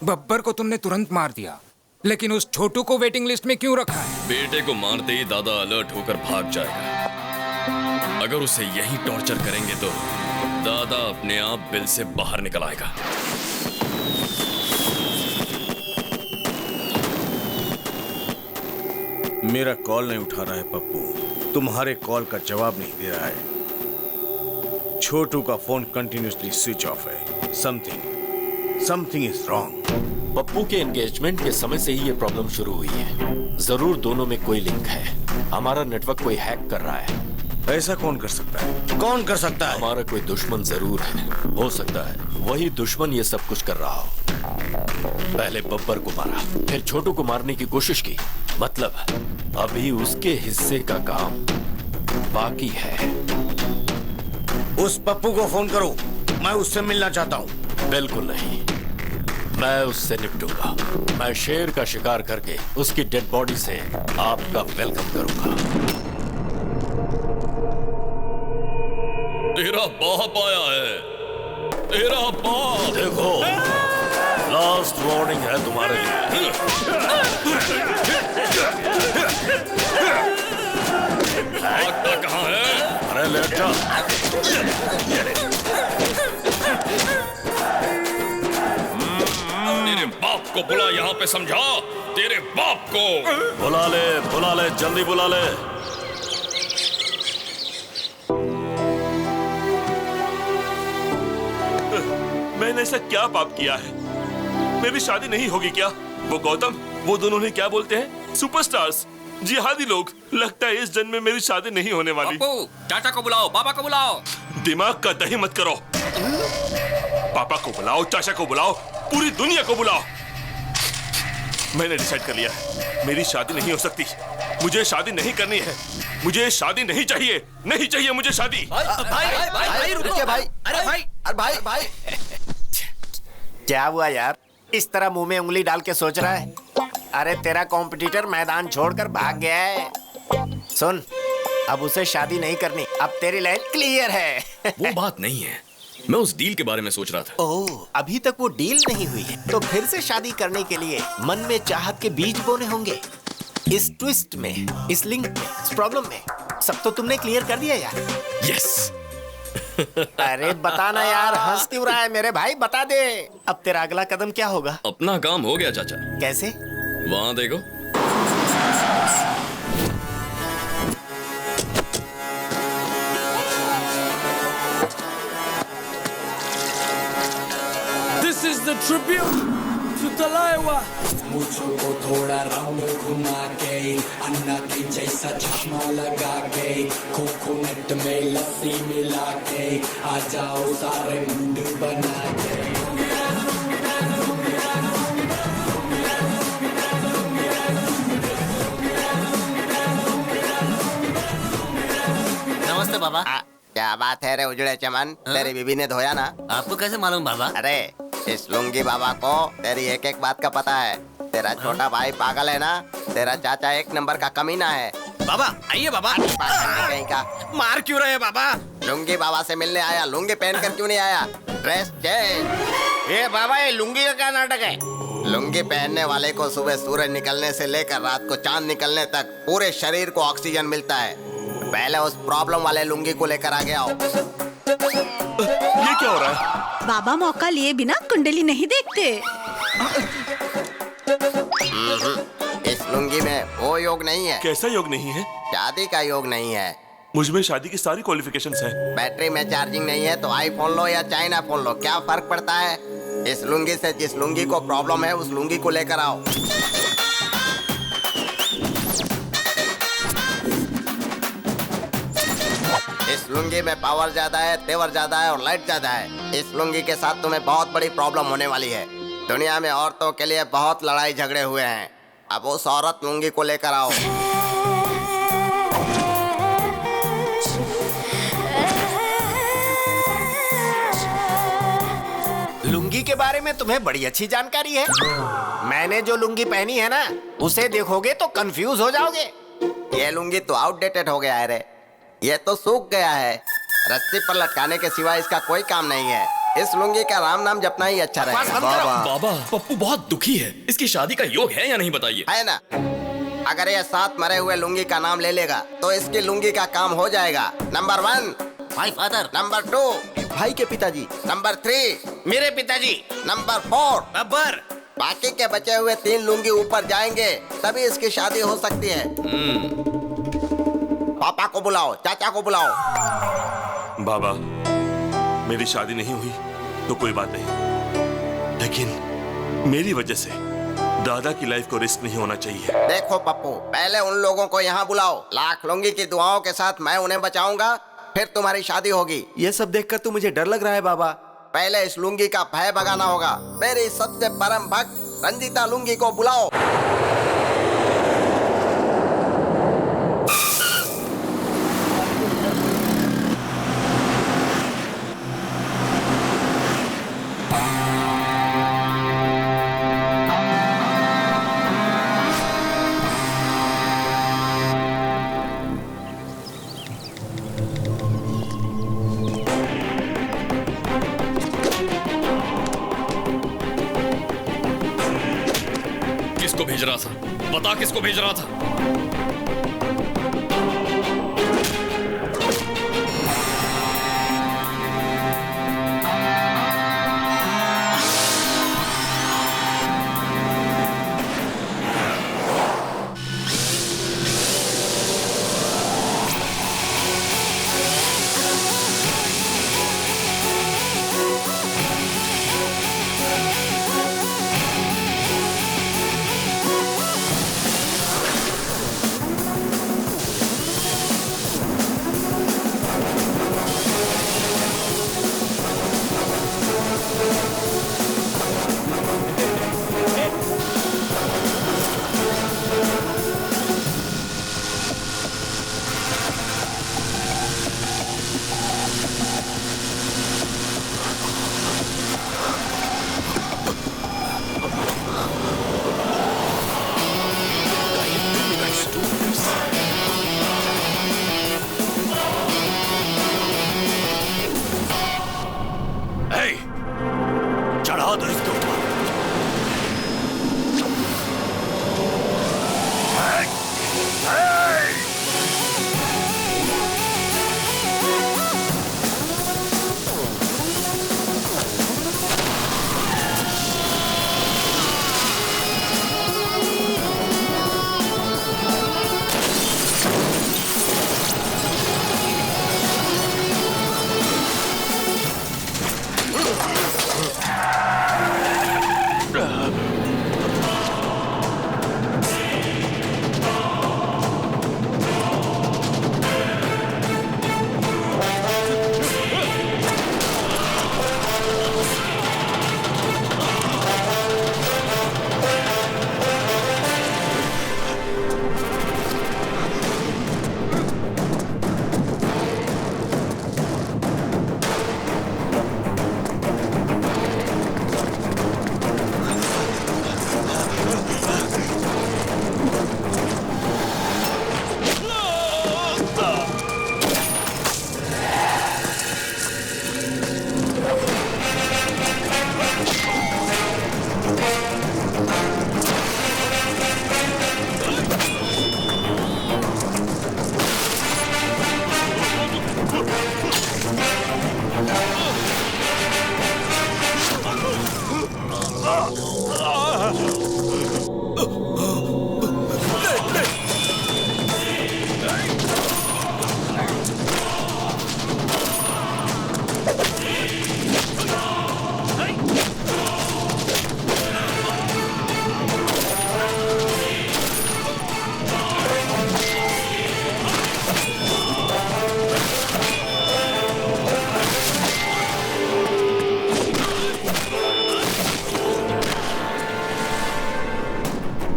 B: Babbar को तुमने तुरंत मार दिया, लेकिन उस छोटू को वेटिंग लिस्ट में क्यों रखा है?
G: बेटे को मारते ही दादा अलर्ट होकर भाग जाएगा। अगर उसे यही टॉर्चर करेंगे तो दादा अपने आप बिल से बाहर निकल आएगा।
U: मेरा कॉल नहीं उठा रहा है पप्पू, तुम्हारे कॉल का जवाब नहीं दे रहा है। छोटू का फोन कंटिन्यूसली स्विच ऑफ है। Something is wrong.
V: पप्पू के एंगेजमेंट के समय से ही ये प्रॉब्लम शुरू हुई है। जरूर दोनों में कोई लिंक है। हमारा नेटवर्क कोई हैक कर रहा है।
U: ऐसा कौन कर सकता है? कौन कर सकता है?
V: हमारा कोई दुश्मन जरूर है। हो सकता है वही दुश्मन ये सब कुछ कर रहा हो। पहले बब्बर को मारा, फिर छोटू को मारने की कोशिश की। मतलब अभी उसके हिस्से का काम बाकी है।
U: उस पप्पू को फोन करो, मैं उससे मिलना चाहता हूँ।
V: बिल्कुल नहीं, मैं उससे निपटूंगा। मैं शेर का शिकार करके उसकी डेड बॉडी से आपका वेलकम करूंगा।
G: तेरा बाप आया है, तेरा बाप।
V: देखो, लास्ट वार्निंग है तुम्हारे लिए।
G: भागता कहाँ है?
V: अरे लेट जा।
G: तेरे बाप को बुला, यहाँ पे समझा। तेरे बाप को
V: बुला ले, जल्दी बुला ले।
C: मैंने ऐसा क्या पाप किया है? मेरी शादी नहीं होगी क्या? वो गौतम, वो दोनों ने क्या बोलते हैं? सुपरस्टार्स, जिहादी लोग। लगता है इस जन्म में मेरी शादी नहीं होने वाली।
G: चाचा को बुलाओ, बाबा को बुलाओ।
C: दिमाग का दही मत करो। पापा को बुलाओ, चाचा को बुलाओ, पूरी दुनिया को बुलाओ। मैंने डिसाइड कर लिया है, मेरी शादी नहीं हो सकती। मुझे शादी नहीं करनी है। मुझे शादी नहीं चाहिए, नहीं चाहिए मुझे शादी।
O: भाई रुकिए भाई। अरे भाई
F: क्या हुआ यार, इस तरह मुंह में उंगली डाल के सोच रहा है? अरे तेरा कॉम्पिटिटर मैदान छोड़कर भाग गया है। सुन, अब उसे शादी नहीं करनी, अब तेरी लाइन क्लियर है।
G: वो बात नहीं है, मैं उस डील के बारे में सोच रहा था।
F: ओह, अभी तक वो डील नहीं हुई है, तो फिर से शादी करने के लिए मन में चाहत के बीज बोने होंगे। इस ट्विस्ट में, इस लिंक में, इस प्रॉब्लम में सब तो तुमने क्लियर कर दिया यार।
G: यस।
F: अरे बताना यार, हंस क्यों रहा है मेरे भाई, बता दे। अब तेरा अगला कदम क्या होगा?
G: अपना काम हो गया चाचा।
F: कैसे?
G: वहां देखो।
L: This is the tribute to Talaiwa.
R: मुझको थोड़ा राउंड घुमा के अन्ना के जैसा चश्मा लगा के कोकोनट में लस्सी मिला के आ जाओ सारे मुंड बना के।
O: नमस्ते बाबा। क्या बात है रे उजड़े चमन, तेरी बीबी ने धोया ना?
W: आपको कैसे मालूम बाबा?
O: अरे इस लुंगी बाबा को तेरी एक एक बात का पता है। तेरा छोटा भाई पागल है ना, तेरा चाचा एक नंबर का कमीना है।
J: बाबा आइए बाबा।
O: कहीं का
J: मार क्यों रहे बाबा?
O: लुंगी बाबा से मिलने आया, लुंगी पहनकर क्यों नहीं आया? Dress change.
F: ये बाबा ये लुंगी का क्या नाटक है?
O: लुंगी पहनने वाले को सुबह सूरज निकलने से लेकर रात को चांद निकलने तक पूरे शरीर को ऑक्सीजन मिलता है। पहले उस प्रॉब्लम वाले लुंगी को लेकर आगे आओ।
C: ये क्या हो रहा है?
M: बाबा मौका लिए बिना कुंडली नहीं देखते।
O: इस लुंगी में वो योग नहीं है।
C: कैसा योग नहीं है?
O: शादी का योग नहीं है।
C: मुझ में शादी की सारी क्वालिफिकेशंस हैं।
O: बैटरी में चार्जिंग नहीं है तो आईफोन लो या चाइना फोन लो, क्या फर्क पड़ता है? इस लुंगी से जिस लुंगी को प्रॉब्लम है उस लुंगी को लेकर आओ। इस लुंगी में पावर ज्यादा है, तेवर ज्यादा है और लाइट ज्यादा है। इस लुंगी के साथ तुम्हें बहुत बड़ी प्रॉब्लम होने वाली है। दुनिया में औरतों के लिए बहुत लड़ाई झगड़े हुए हैं। अब उस औरत लुंगी को लेकर आओ।
F: लुंगी के बारे में तुम्हें बड़ी अच्छी जानकारी है। मैंने जो लुंगी पहनी है ना, उसे देखोगे तो कंफ्यूज हो जाओगे।
O: ये लुंगी तो आउटडेटेड हो गया है रे। ये तो सूख गया है। रस्सी पर लटकाने के सिवा इसका कोई काम नहीं है। इस लुंगी का राम नाम जपना ही अच्छा रहेगा।
G: बाबा पप्पू बहुत दुखी है। इसकी शादी का योग है या नहीं बताइए?
O: है ना। अगर ये 7 मरे हुए लुंगी का नाम ले लेगा तो इसकी लुंगी का काम हो जाएगा। Number 1
F: my father.
O: नंबर 2
F: भाई के पिताजी।
O: नंबर 3
F: मेरे पिताजी।
O: नंबर 4
J: बब्बर।
O: बाकी के बचे हुए 3 लुंगी ऊपर जाएंगे तभी इसकी शादी हो सकती है। पापा को बुलाओ, चाचा को बुलाओ।
C: बाबा मेरी शादी नहीं हुई तो कोई बात नहीं, लेकिन मेरी वजह से दादा की लाइफ को रिस्क नहीं होना चाहिए।
O: देखो पप्पू, पहले उन लोगों को यहाँ बुलाओ। लाख लुंगी की दुआओं के साथ मैं उन्हें बचाऊंगा, फिर तुम्हारी शादी होगी।
F: ये सब देखकर तो मुझे डर लग रहा है बाबा।
O: पहले इस लुंगी का भय भगाना होगा। मेरी सबसे परम भक्त रंजीता लुंगी को बुलाओ।
G: किसको भेज रहा था? बता किसको भेज रहा था?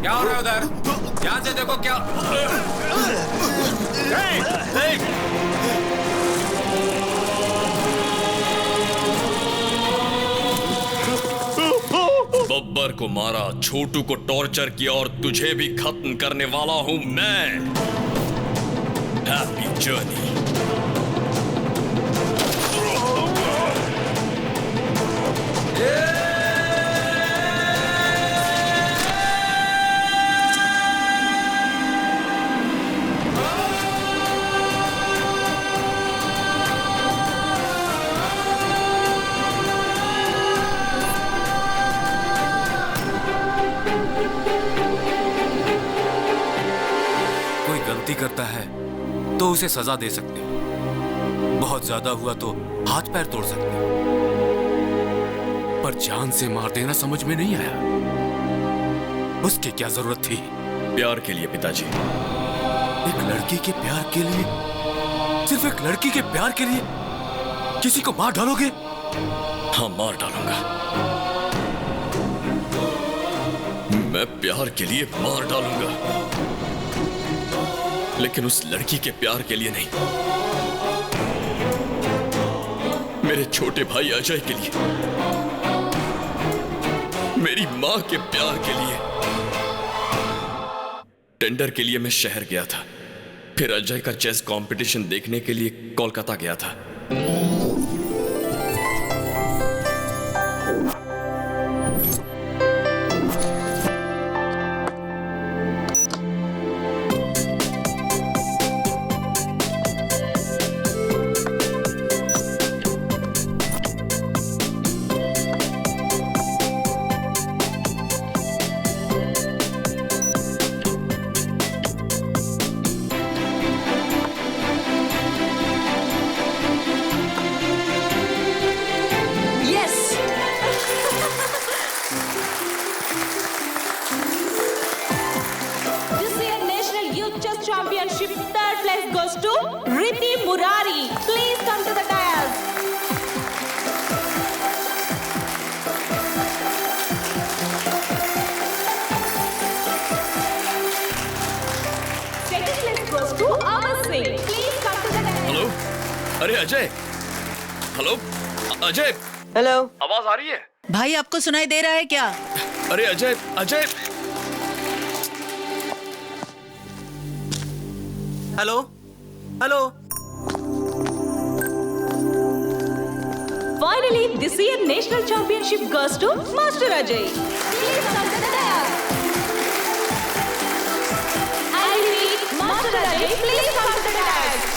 B: क्या हो रहा है उधर? ध्यान से देखो क्या।
G: बब्बर को मारा, छोटू को टॉर्चर किया और तुझे भी खत्म करने वाला हूं मैं। Happy journey.
B: गलती करता है तो उसे सजा दे सकते हो, बहुत ज्यादा हुआ तो हाथ पैर तोड़ सकते हो, पर जान से मार देना समझ में नहीं आया। उसकी क्या जरूरत थी?
G: प्यार के लिए पिताजी।
B: एक लड़की के प्यार के लिए, सिर्फ एक लड़की के प्यार के लिए किसी को मार डालोगे?
G: हाँ, मार डालूंगा। मैं प्यार के लिए मार डालूंगा, लेकिन उस लड़की के प्यार के लिए नहीं। मेरे छोटे भाई अजय के लिए, मेरी मां के प्यार के लिए। टेंडर के लिए मैं शहर गया था, फिर अजय का चेस कंपटीशन देखने के लिए कोलकाता गया था। हेलो, अरे अजय। हेलो अजय।
S: हेलो,
G: आवाज आ रही है?
S: भाई आपको सुनाई दे रहा है क्या?
G: अरे Ajay, Ajay.
J: Hello, hello.
T: Finally, this year national championship goes to Master Ajay. Please come to the dais. I repeat, Master Ajay, please come to the dais.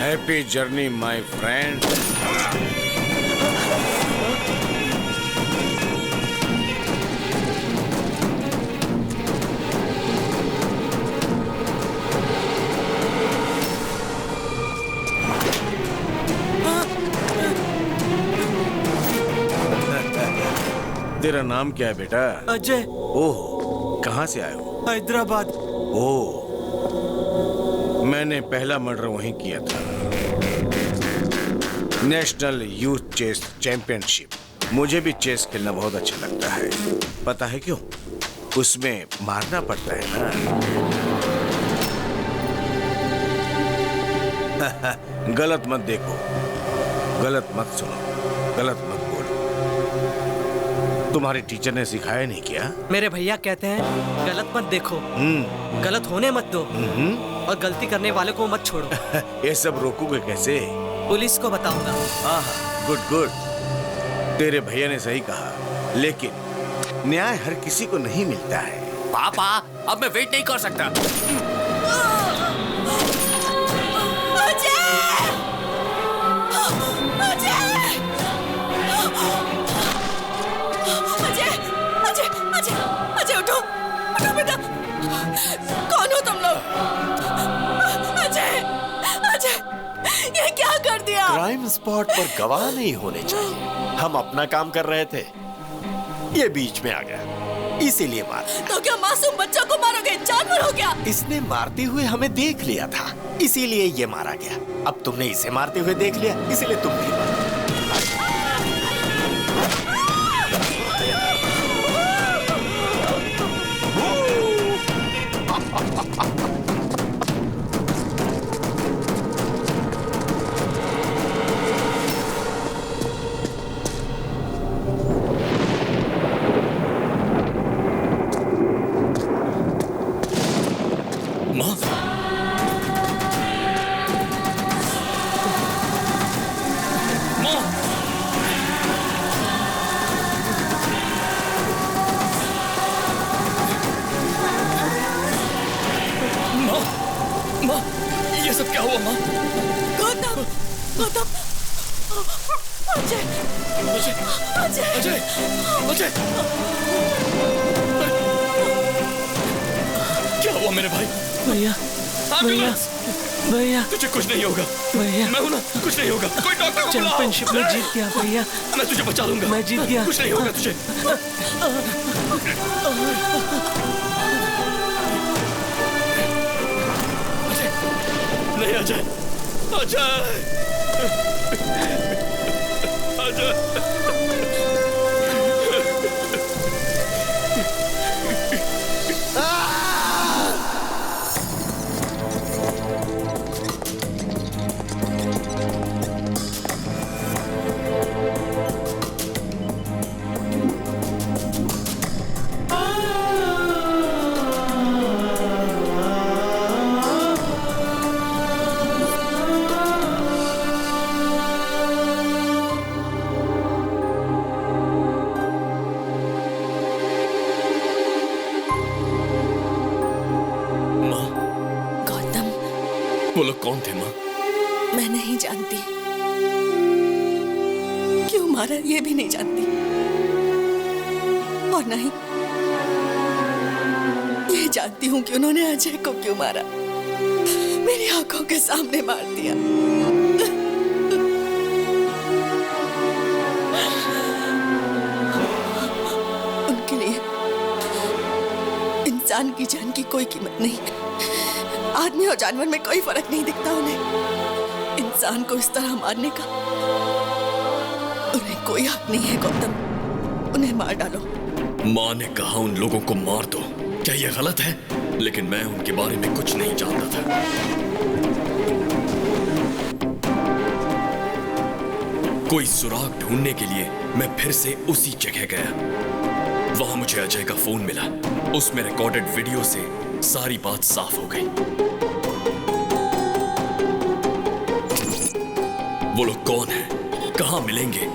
U: Happy journey my friend. तेरा नाम क्या है बेटा?
J: अजय।
U: ओह, कहाँ से आए हो?
J: हैदराबाद।
U: ओह, मैंने पहला मर्डर वहीं किया था। National youth chess championship. मुझे भी चेस खेलना बहुत अच्छा लगता है। पता है क्यों? उसमें मारना पड़ता है ना। गलत मत देखो, गलत मत सुनो। गलत मत बोल। तुम्हारे टीचर ने सिखाया नहीं क्या?
H: मेरे भैया कहते हैं गलत मत देखो, गलत होने मत दो, और गलती करने वाले को मत छोड़ो।
U: ये सब रोकोगे कैसे?
H: पुलिस को बताऊंगा।
U: गुड गुड, तेरे भैया ने सही कहा, लेकिन न्याय हर किसी को नहीं मिलता है।
E: पापा, अब मैं वेट नहीं कर सकता।
N: अजय उठो, उठो बेटा। कौन हो तुम लोग? अजय, अजय, ये क्या कर दिया?
V: क्राइम स्पॉट पर गवाह नहीं होने चाहिए। हम अपना काम कर रहे थे, ये बीच में आ गया, इसीलिए मारा।
N: तो क्या मासूम बच्चों को मारोगे? जानवर हो गया।
V: इसने मारते हुए हमें देख लिया था, इसीलिए ये मारा गया। अब तुमने इसे मारते हुए देख लिया, इसीलिए तुम भी मारा।
G: ये सब क्या हुआ माँ?
N: गौतम, गौतम, अजय,
G: अजय,
N: अजय,
G: अजय, अजय, क्या हुआ मेरे भाई?
H: भैया, भैया, भैया,
G: तुझे कुछ नहीं होगा।
H: भैया,
G: मैं हूं ना, कुछ नहीं होगा। कोई डॉक्टर को बुलाओ।
H: चैंपियनशिप में जीत गया भैया।
G: मैं तुझे बचा लूंगा।
H: मैं जीत गया।
G: कुछ नहीं होगा तुझे। नहीं अजय, अजय, अजय, वो लोग कौन थे माँ?
N: मैं नहीं जानती, क्यों मारा ये भी नहीं जानती, और नहीं ये जानती हूँ कि उन्होंने अजय को क्यों मारा। मेरी आंखों के सामने मार दिया। उनके लिए इंसान की जान की कोई कीमत नहीं। आदमी और जानवर में कोई फर्क नहीं दिखता उन्हें। इंसान को इस तरह मारने का उन्हें कोई हक नहीं है। गौतम, उन्हें मार डालो।
G: माँ ने कहा उन लोगों को मार दो। क्या ये गलत है? लेकिन मैं उनके बारे में कुछ नहीं जानता था। कोई सुराग ढूंढने के लिए मैं फिर से उसी जगह गया। वहां मुझे अजय का फोन मिला। उसमें रिकॉर्डेड वीडियो से सारी बात साफ हो गई। वो लोग कौन हैं? कहां मिलेंगे?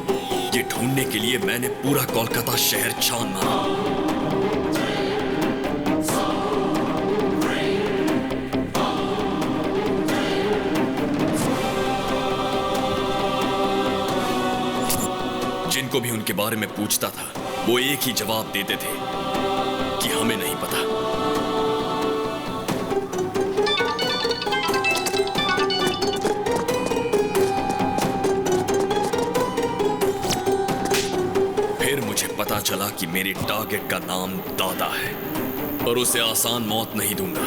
G: ये ढूंढने के लिए मैंने पूरा कोलकाता शहर छान मारा। जिनको भी उनके बारे में पूछता था, वो एक ही जवाब देते थे कि हमें नहीं पता। पता चला कि मेरे टारगेट का नाम दादा है, और उसे आसान मौत नहीं दूंगा।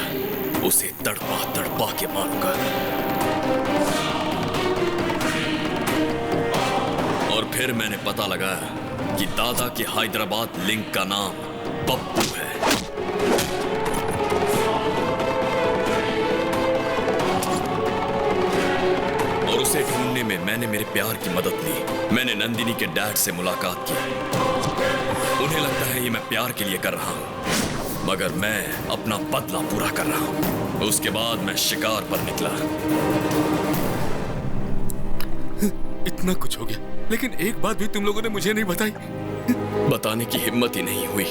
G: उसे तड़पा तड़पा के मारूंगा। और फिर मैंने पता लगाया कि दादा के हैदराबाद लिंक का नाम पप्पू है। और उसे ढूंढने में मैंने मेरे प्यार की मदद ली। मैंने नंदिनी के डैड से मुलाकात की। उन्हें लगता है ये मैं प्यार के लिए कर रहा हूँ, मगर मैं अपना बदला पूरा कर रहा हूँ। उसके बाद मैं शिकार पर निकला।
V: इतना कुछ हो गया, लेकिन एक बात भी तुम लोगों ने मुझे नहीं बताई।
G: बताने की हिम्मत ही नहीं हुई।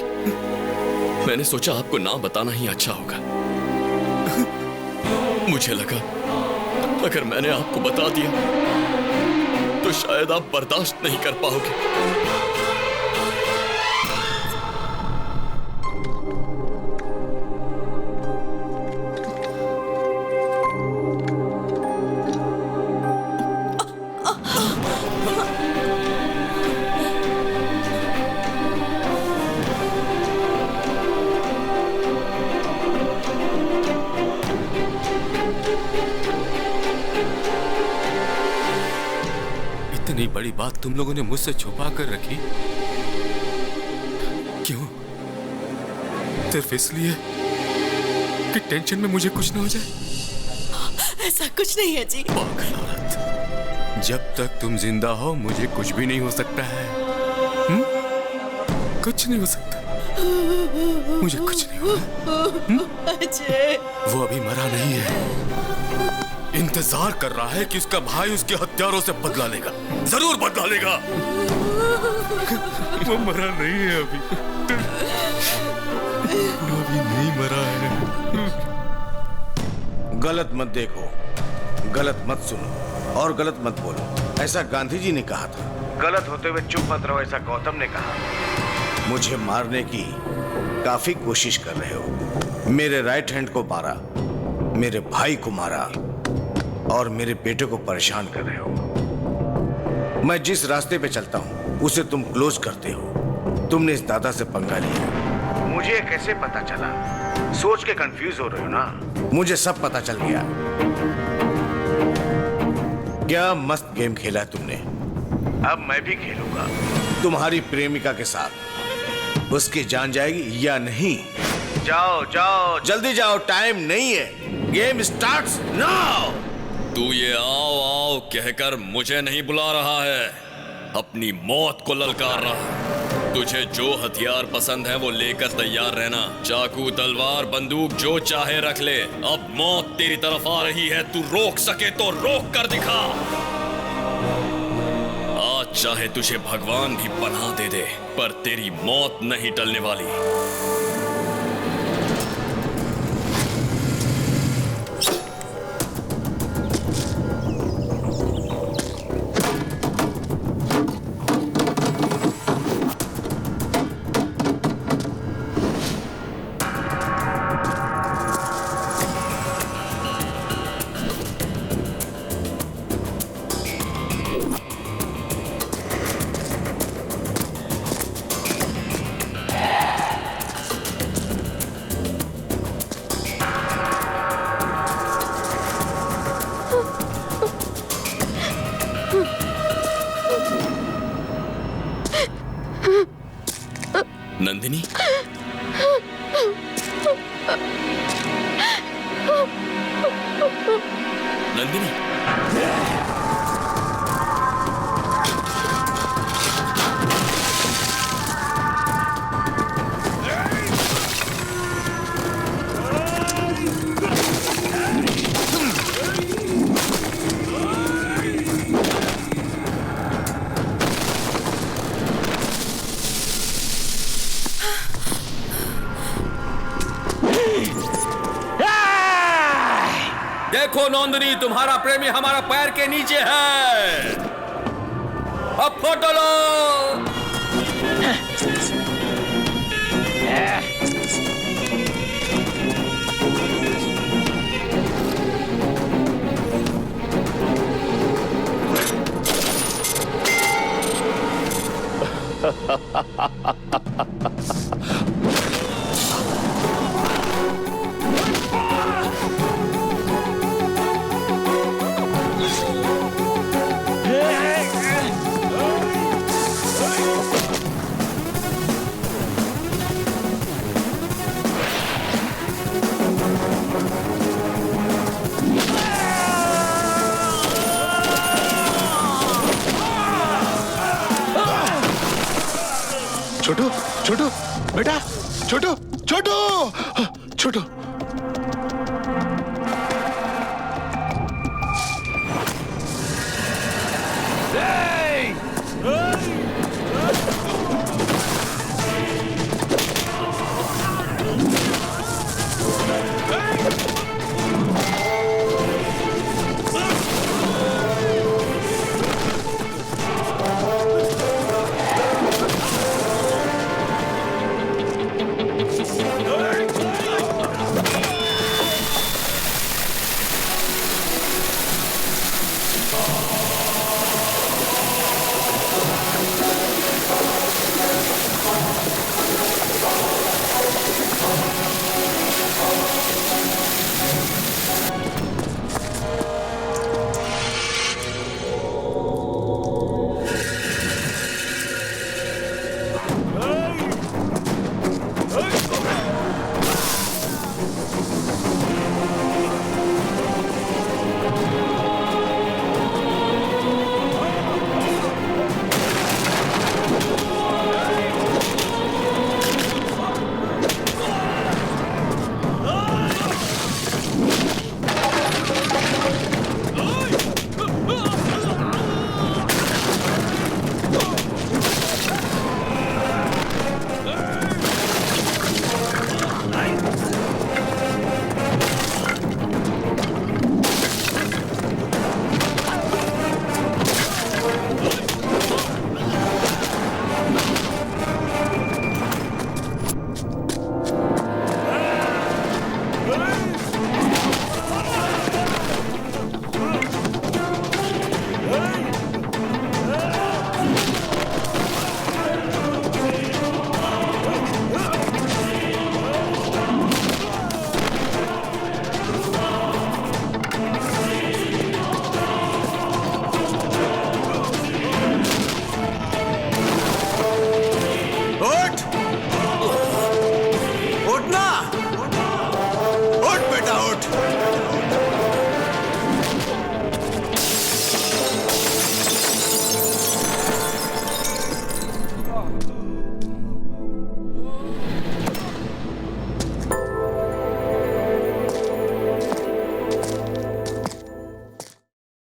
G: मैंने सोचा आपको ना बताना ही अच्छा होगा। मुझे लगा अगर मैंने आपको बता दिया तो शायद आप बर्दाश्त नहीं कर पाओगे।
V: इतनी बड़ी बात तुम लोगों ने मुझसे छुपा कर रखी, क्यों? सिर्फ इसलिए कि टेंशन में मुझे कुछ ना हो जाए?
N: ऐसा कुछ नहीं है जी।
V: पागल औरत, जब तक तुम जिंदा हो मुझे कुछ भी नहीं हो सकता है। कुछ नहीं हो सकता, मुझे कुछ नहीं होगा।
N: अजय,
V: वो अभी मरा नहीं है, इंतजार कर रहा है कि उसका भाई उसके हत्यारों से बदला लेगा। जरूर बदला लेगा। वो मरा नहीं है अभी, वो अभी नहीं मरा है।
U: गलत मत देखो, गलत मत सुनो और गलत मत बोलो, ऐसा गांधी जी ने कहा था। गलत होते हुए चुप मत रहो, ऐसा गौतम ने कहा। मुझे मारने की काफी कोशिश कर रहे हो। मेरे राइट हैंड को मारा, मेरे भाई को मारा और मेरे बेटे को परेशान कर रहे हो। मैं जिस रास्ते पे चलता हूं उसे तुम क्लोज करते हो। तुमने इस दादा से पंगा लिया। मुझे कैसे पता चला? सोच के कंफ्यूज हो रहे हो ना? मुझे सब पता चल गया। क्या मस्त गेम खेला है तुमने। अब मैं भी खेलूंगा तुम्हारी प्रेमिका के साथ। उसकी जान जाएगी या नहीं? जाओ जाओ, जल्दी जाओ, टाइम नहीं है। Game starts now.
G: तू ये आओ आओ कहकर मुझे नहीं बुला रहा है, अपनी मौत को ललकार रहा है। तुझे जो हथियार पसंद है वो लेकर तैयार रहना। चाकू, तलवार, बंदूक जो चाहे रख ले। अब मौत तेरी तरफ आ रही है, तू रोक सके तो रोक कर दिखा। आज चाहे तुझे भगवान भी पनाह दे दे, पर तेरी मौत नहीं टलने वाली। नंदिनी, नंदिनी,
V: देखो नंदिनी, तुम्हारा प्रेमी हमारा पैर के नीचे है। अब फोटो लो।
I: छोटू छोटू बेटा छोटू छोटू छोटू